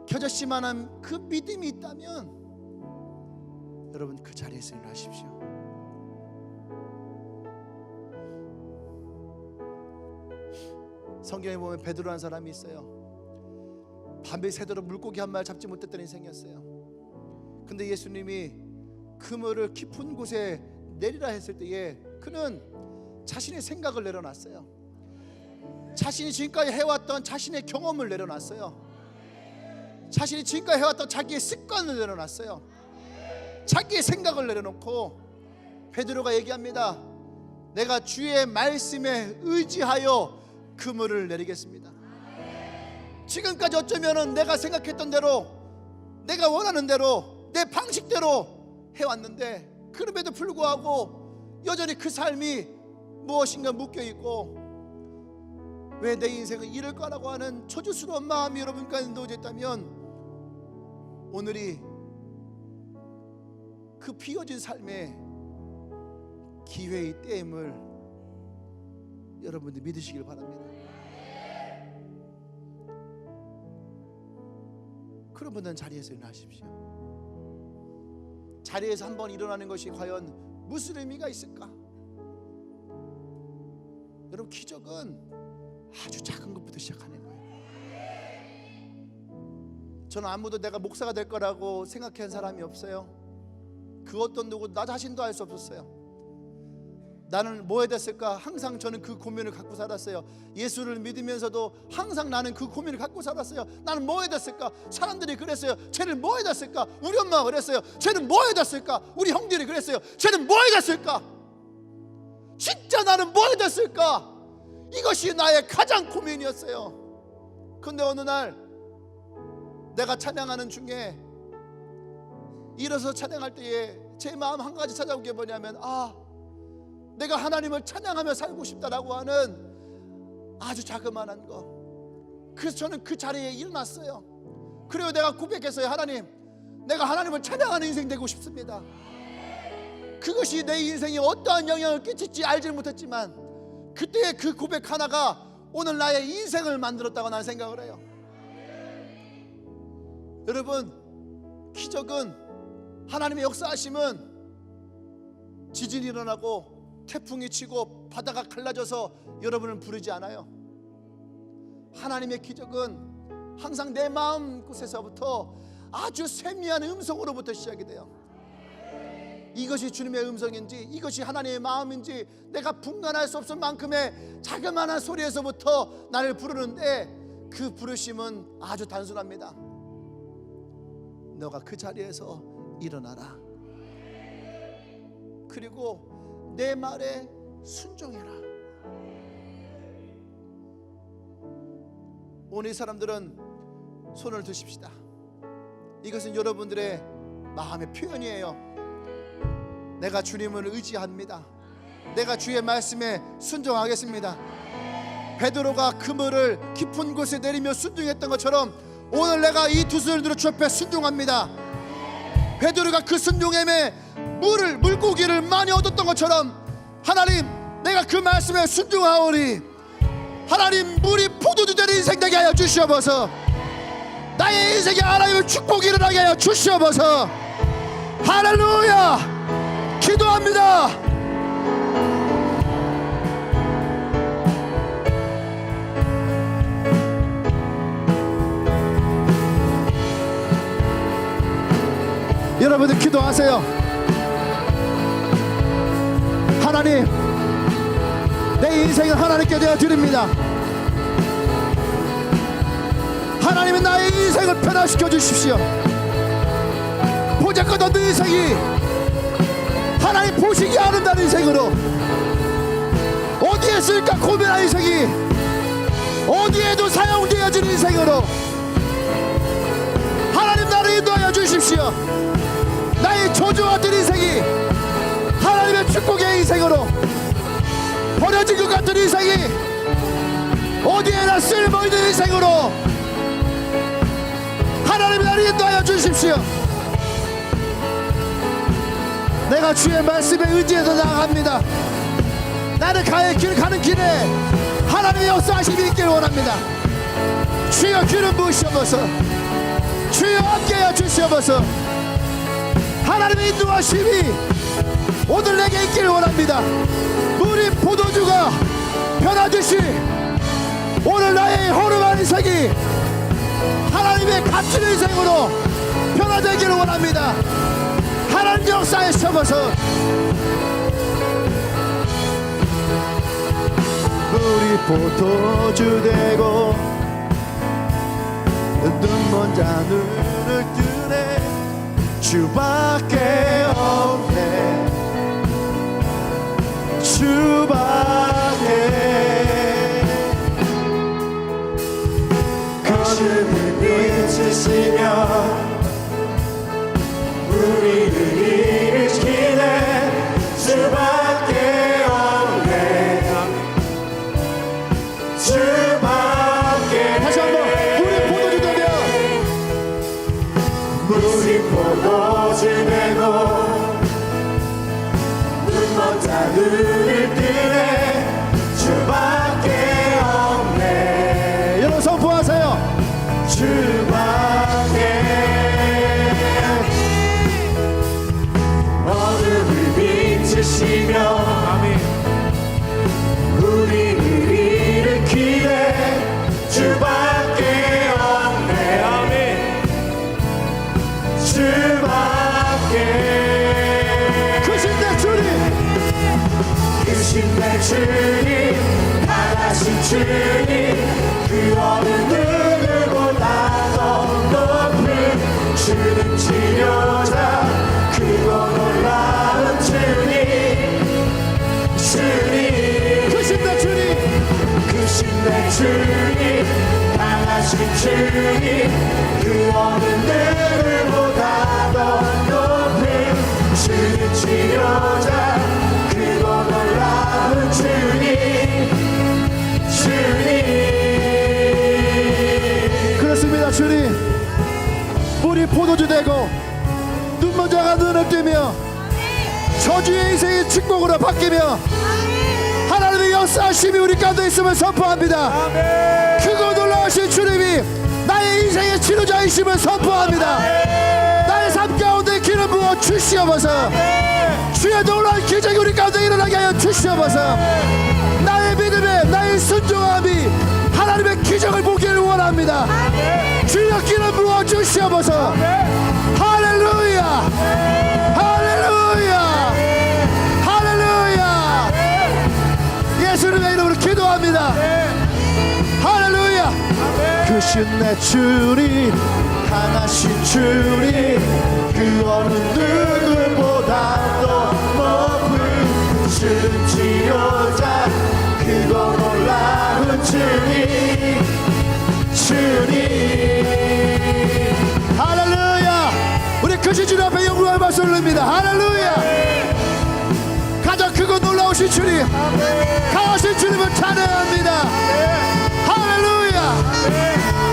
Speaker 1: 겨자씨만한 그 믿음이 있다면 여러분 그 자리에서 일어나십시오. 성경에 보면 베드로라는 사람이 있어요. 밤에 새도록 물고기 한 마리 잡지 못했던 인생이었어요. 근데 예수님이 그물을 깊은 곳에 내리라 했을 때에 그는 자신의 생각을 내려놨어요. 자신이 지금까지 해왔던 자신의 경험을 내려놨어요. 자신이 지금까지 해왔던 자기의 습관을 내려놨어요. 자기의 생각을 내려놓고 베드로가 얘기합니다. 내가 주의 말씀에 의지하여 그물을 내리겠습니다. 지금까지 어쩌면은 내가 생각했던 대로, 내가 원하는 대로, 내 방식대로 해왔는데 그럼에도 불구하고 여전히 그 삶이 무엇인가 묶여있고 왜 내 인생은 이럴까라고 하는 초조스러운 마음이 여러분 가운데 놓여있다면 오늘이 그 비어진 삶의 기회의 때임을 여러분들 믿으시길 바랍니다. 그런 분들은 자리에서 일어나십시오. 자리에서 한번 일어나는 것이 과연 무슨 의미가 있을까? 여러분, 기적은 아주 작은 것부터 시작하는 거예요. 저는 아무도 내가 목사가 될 거라고 생각한 사람이 없어요. 그 어떤 누구 나 자신도 알 수 없었어요. 나는 뭐 해야 됐을까? 항상 저는 그 고민을 갖고 살았어요. 예수를 믿으면서도 항상 나는 그 고민을 갖고 살았어요. 나는 뭐 해야 됐을까? 사람들이 그랬어요. 쟤는 뭐 해야 됐을까? 우리 엄마가 그랬어요. 쟤는 뭐 해야 됐을까? 우리 형들이 그랬어요. 쟤는 뭐 해야 됐을까? 진짜 나는 뭐 해야 됐을까? 이것이 나의 가장 고민이었어요. 그런데 어느 날 내가 찬양하는 중에 일어서 찬양할 때에 제 마음 한 가지 찾아온 게 뭐냐면 내가 하나님을 찬양하며 살고 싶다라고 하는 아주 자그마한 거. 그래서 저는 그 자리에 일어났어요. 그리고 내가 고백했어요. 하나님, 내가 하나님을 찬양하는 인생 되고 싶습니다. 그것이 내 인생에 어떠한 영향을 끼칠지 알지 못했지만 그때의 그 고백 하나가 오늘 나의 인생을 만들었다고 나는 생각을 해요. 여러분, 기적은, 하나님의 역사하심은 지진이 일어나고 태풍이 치고 바다가 갈라져서 여러분을 부르지 않아요. 하나님의 기적은 항상 내 마음 곳에서부터 아주 세미한 음성으로부터 시작이 돼요. 이것이 주님의 음성인지, 이것이 하나님의 마음인지 내가 분간할 수 없을 만큼의 자그마한 소리에서부터 나를 부르는데 그 부르심은 아주 단순합니다. 너가 그 자리에서 일어나라. 그리고 내 말에 순종해라. 오늘 이 사람들은 손을 드십시다. 이것은 여러분들의 마음의 표현이에요. 내가 주님을 의지합니다. 내가 주의 말씀에 순종하겠습니다. 베드로가 그물을 깊은 곳에 내리며 순종했던 것처럼 오늘 내가 이 두 손을 들어 주 앞에 순종합니다. 베드로가 그 순종함에 물고기를 많이 얻었던 것처럼 하나님, 내가 그 말씀에 순종하오니 하나님, 물이 포도주 되는 인생 되게 하여 주시옵소서. 나의 인생에 하나님의 축복이 일어나게 하여 주시옵소서. 할렐루야. 기도합니다. 여러분들 기도하세요. 하나님, 내 인생을 하나님께 내어 드립니다. 하나님은 나의 인생을 변화시켜 주십시오. 보잘것 없는 인생이 하나님 보시기 아름다운 인생으로, 어디에 쓸까 고민한 인생이 어디에도 사용되어진 인생으로 하나님 나를 인도하여 주십시오. 나의 조조같은 인생이 하나님의 축복의 인생으로, 버려진 것 같은 인생이 어디에나 쓸모있는 인생으로 하나님 나를 인도하여 주십시오. 내가 주의 말씀에 의지해서 나아갑니다. 나는 가는 길에 하나님의 역사하심이 있기를 원합니다. 주여 귀를 부으시옵소서. 주여 함께하여 주시옵소서. 하나님의 인도하심이 오늘 내게 있기를 원합니다. 물이 포도주가 변하듯이 오늘 나의 호르몬 인생이 하나님의 값진 인생으로 변화되기를 원합니다. 하나님 역사에 접어서 우리 포도주 되고 눈먼 자 눈을 뜨네 주밖에 없네 주밖에
Speaker 2: 거듭을 비추시며 우리를 일으키네 주밖에 없네 주밖에
Speaker 1: 다시 한번 우리 포도주 되며
Speaker 2: 우리 포도주 되고 눈먼 자 눈을 뜨네 주밖에 없네
Speaker 1: 여러분 선포하세요.
Speaker 2: 주밖에 어둠을 비추시며 아멘. 우리를 일으키네 주밖에 없네 아멘. 주밖에
Speaker 1: 크신 내 주님
Speaker 2: 크신 내 주님 강하신 주님 그 어느 누구보다 더 높은 주는 치료자 그거 놀라운 주님 주님
Speaker 1: 크신 내 주님
Speaker 2: 크신 내 주님 강하신 주님 그 어느 누구보다 더 높은 주는 치료자 그거 놀라운 주님 주님
Speaker 1: 그렇습니다. 주님 우리 포도주 되고 눈먼 자가 눈을 뜨며 저주의 인생이 축복으로 바뀌며 하나님의 역사하심이 우리 가운데 있음을 선포합니다. 크고 놀라우신 주님이 나의 인생의 치료자이심을 선포합니다. 나의 삶 가운데 기름 부어 주시옵소서. 주의 놀라운 기적이 우리 가운데 일어나게 하여 주시옵소서. 나의 믿음에 나의 순종함이 하나님의 기적을 보기를 원합니다. 주여 기름 부어 주시옵소서. 할렐루야 할렐루야 할렐루야 예수님의 이름으로 기도합니다. 할렐루야 크신 내 주님 강하신 주님 그 어느 누구보다 더 높은 주는 치료자 그거 놀라운 주님 주님 할렐루야 우리 크신 주님 앞에 영광을 박수 올립니다. 할렐루야 가장 크고 놀라우신 주님 강하신 주님을 찬양합니다. 할렐루야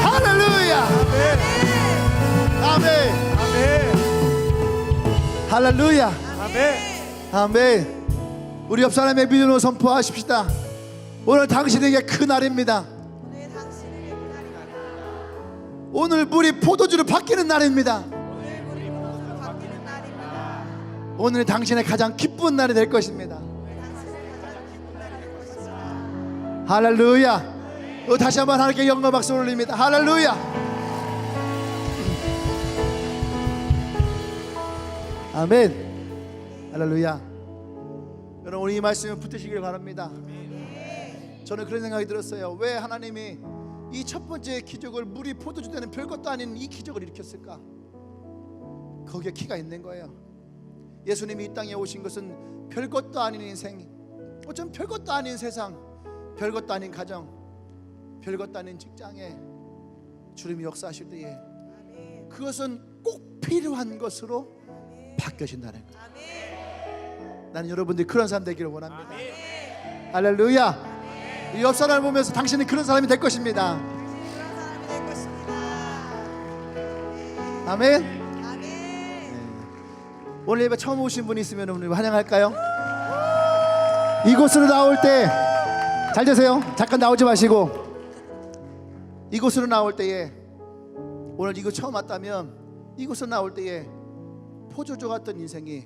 Speaker 1: 할렐루야 아멘 할렐루야 아멘 우리 옆 사람의 믿음으로 선포하십시다. 오늘 당신에게 큰 날입니다. 오늘 물이 포도주로 바뀌는 날입니다. 오늘 당신의 가장 기쁜 날이 될 것입니다. 할렐루야 다시 한번 하나님께 영광 박수 올립니다. 할렐루야 아멘 할렐루야 여러분 오늘 이 말씀을 붙드시길 바랍니다. 저는 그런 생각이 들었어요. 왜 하나님이 이 첫 번째 기적을 물이 포도주 되는 별것도 아닌 이 기적을 일으켰을까? 거기에 키가 있는 거예요. 예수님이 이 땅에 오신 것은 별것도 아닌 인생, 어쩜 별것도 아닌 세상, 별것도 아닌 가정, 별것도 아닌 직장에 주님이 역사하실 때에 그것은 꼭 필요한 것으로 바뀌어진다는 거예요. 나는 여러분들이 그런 사람 되기를 원합니다. 할렐루야. 이 옆 사람을 보면서 당신은 그런 사람이 될 것입니다. 아멘. 네. 오늘 예배 처음 오신 분이 있으면 우리 환영할까요? 이곳으로 나올 때 잘 되세요. 잠깐 나오지 마시고 이곳으로 나올 때에 오늘 이곳 처음 왔다면 이곳으로 나올 때에 포도주 같은 인생이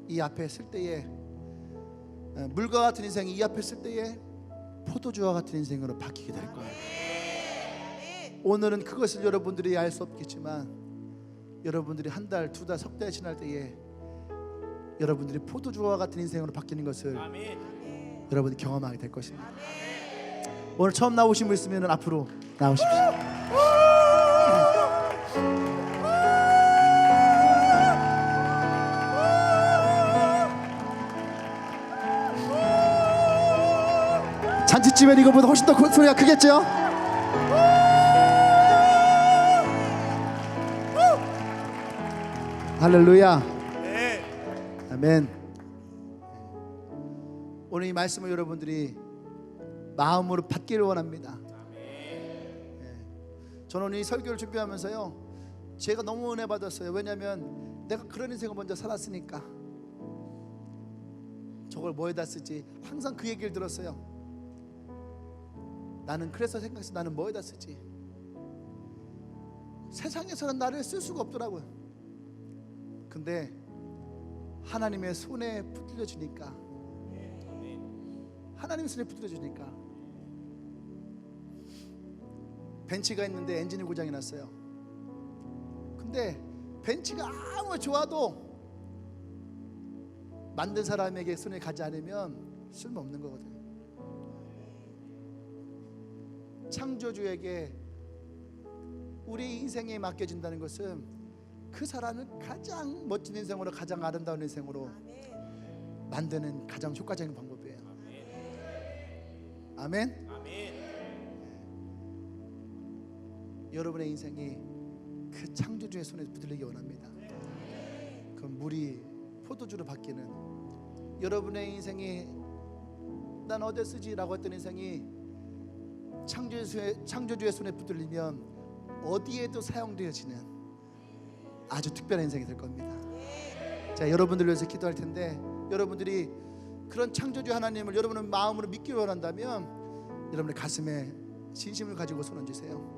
Speaker 1: 이 앞에 있을 때에 물과 같은 인생이 이 앞에 있을 때에 포도주와 같은 인생으로 바뀌게 될 거예요. 오늘은 그것을 여러분들이 알 수 없겠지만 여러분들이 한 달, 두 달, 석 달 지날 때에 여러분들이 포도주와 같은 인생으로 바뀌는 것을 여러분이 경험하게 될 것입니다. 오늘 처음 나오신 분 있으면 앞으로 나오십시오. 잔치집엔 이거보다 훨씬 더 소리가 크겠죠? 할렐루야. 아멘. 오늘 이 말씀을 여러분들이 마음으로 받기를 원합니다. 저는 이 설교를 준비하면서요, 제가 너무 은혜 받았어요. 왜냐하면 내가 그런 인생을 먼저 살았으니까 저걸 뭐에다 쓰지? 항상 그 얘기를 들었어요. 나는 그래서 생각해서 나는 뭐에다 쓰지? 세상에서는 나를 쓸 수가 없더라고요. 근데 하나님의 손에 붙들려 주니까, 하나님의 손에 붙들려 주니까 벤츠가 있는데 엔진이 고장이 났어요. 근데 벤츠가 아무리 좋아도 만든 사람에게 손에 가지 않으면 쓸모없는 거거든요. 창조주에게 우리 인생에 맡겨진다는 것은 그 사람을 가장 멋진 인생으로, 가장 아름다운 인생으로 만드는 가장 효과적인 방법이에요. 아멘. 여러분의 인생이 그 창조주의 손에 붙들리기 원합니다. 그 물이 포도주로 바뀌는 여러분의 인생이 난 어디 쓰지라고 했던 인생이 창조주의 손에 붙들리면 어디에도 사용되어지는 아주 특별한 인생이 될 겁니다. 자, 여러분들 위해서 기도할 텐데, 여러분들이 그런 창조주 하나님을 여러분의 마음으로 믿기를 원한다면 여러분의 가슴에 진심을 가지고 손 얹으세요.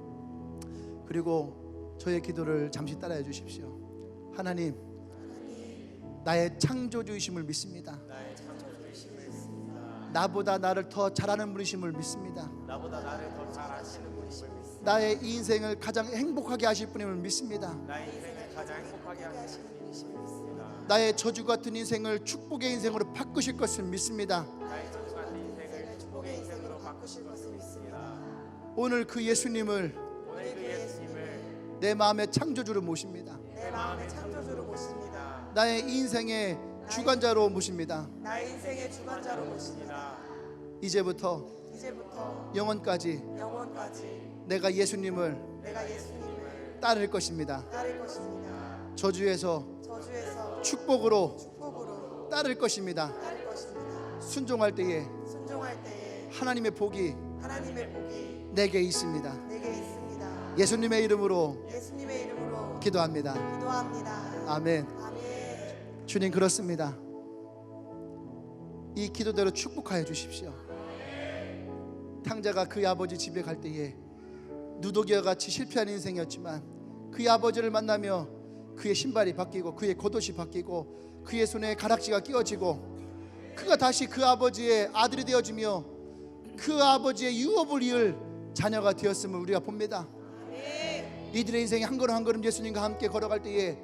Speaker 1: 그리고 저의 기도를 잠시 따라해 주십시오. 하나님, 나의 창조주이심을 믿습니다. 나보다 나를 더 잘하는 분이심을 믿습니다. 나의 이 인생을 가장 행복하게 하실 분임을 믿습니다. 나의 저주 같은 인생을 축복의 인생으로 바꾸실 것을 믿습니다. 오늘 그 예수님을 내 마음의 창조주로 모십니다. 나의 인생의 주관자로 모십니다. 이제부터 영원까지 내가 예수님을 따를 것입니다. 저주에서 축복으로 따를 것입니다. 순종할 때에 하나님의 복이 내게 있습니다. 예수님의 이름으로 기도합니다. 아멘. 주님, 그렇습니다. 이 기도대로 축복하여 주십시오. 탕자가 그의 아버지 집에 갈 때에 누더기와 같이 실패한 인생이었지만 그의 아버지를 만나며 그의 신발이 바뀌고 그의 겉옷이 바뀌고 그의 손에 가락지가 끼워지고 그가 다시 그 아버지의 아들이 되어지며 그 아버지의 유업을 이을 자녀가 되었음을 우리가 봅니다. 이들의 인생이 한 걸음 한 걸음 예수님과 함께 걸어갈 때에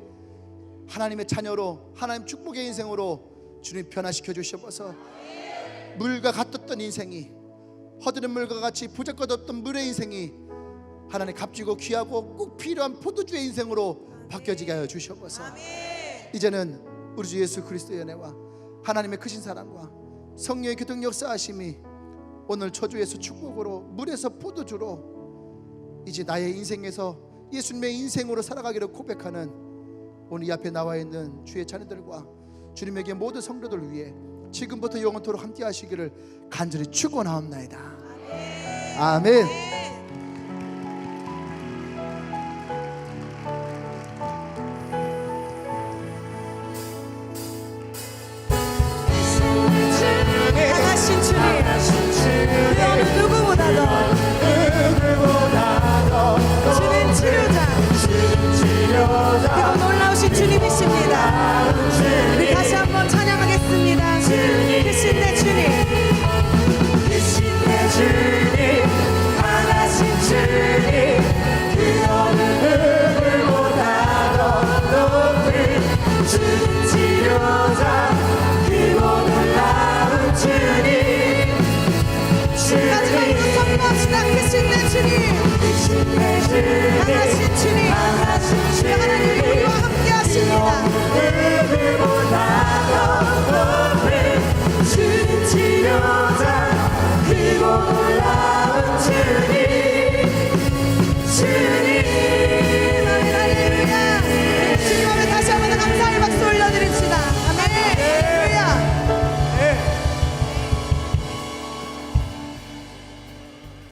Speaker 1: 하나님의 자녀로, 하나님 축복의 인생으로 주님 변화시켜 주셔서 물과 같았던 인생이 허드렛 물과 같이 부적것없던 물의 인생이 하나님 값지고 귀하고 꼭 필요한 포도주의 인생으로 바뀌어지게 하여 주셔서 이제는 우리 주 예수 그리스도의 은혜와 하나님의 크신 사랑과 성령의 교통 역사하심이 오늘 저주에서 축복으로, 물에서 포도주로 이제 나의 인생에서 예수님의 인생으로 살아가기를 고백하는 오늘 이 앞에 나와 있는 주의 자녀들과 주님에게 모든 성도들 위해 지금부터 영원토록 함께 하시기를 간절히 축원하옵나이다. 아멘.
Speaker 2: 강하신 주님, 그 어느 누구보다도 주는 치료자, 그리고 놀라우신 주님이십니다. 우리 다시 한번 찬양하겠습니다. 크신 내 주님, 크신 내 주님.
Speaker 3: 없이 낚일 수 있는 주님,
Speaker 2: 주님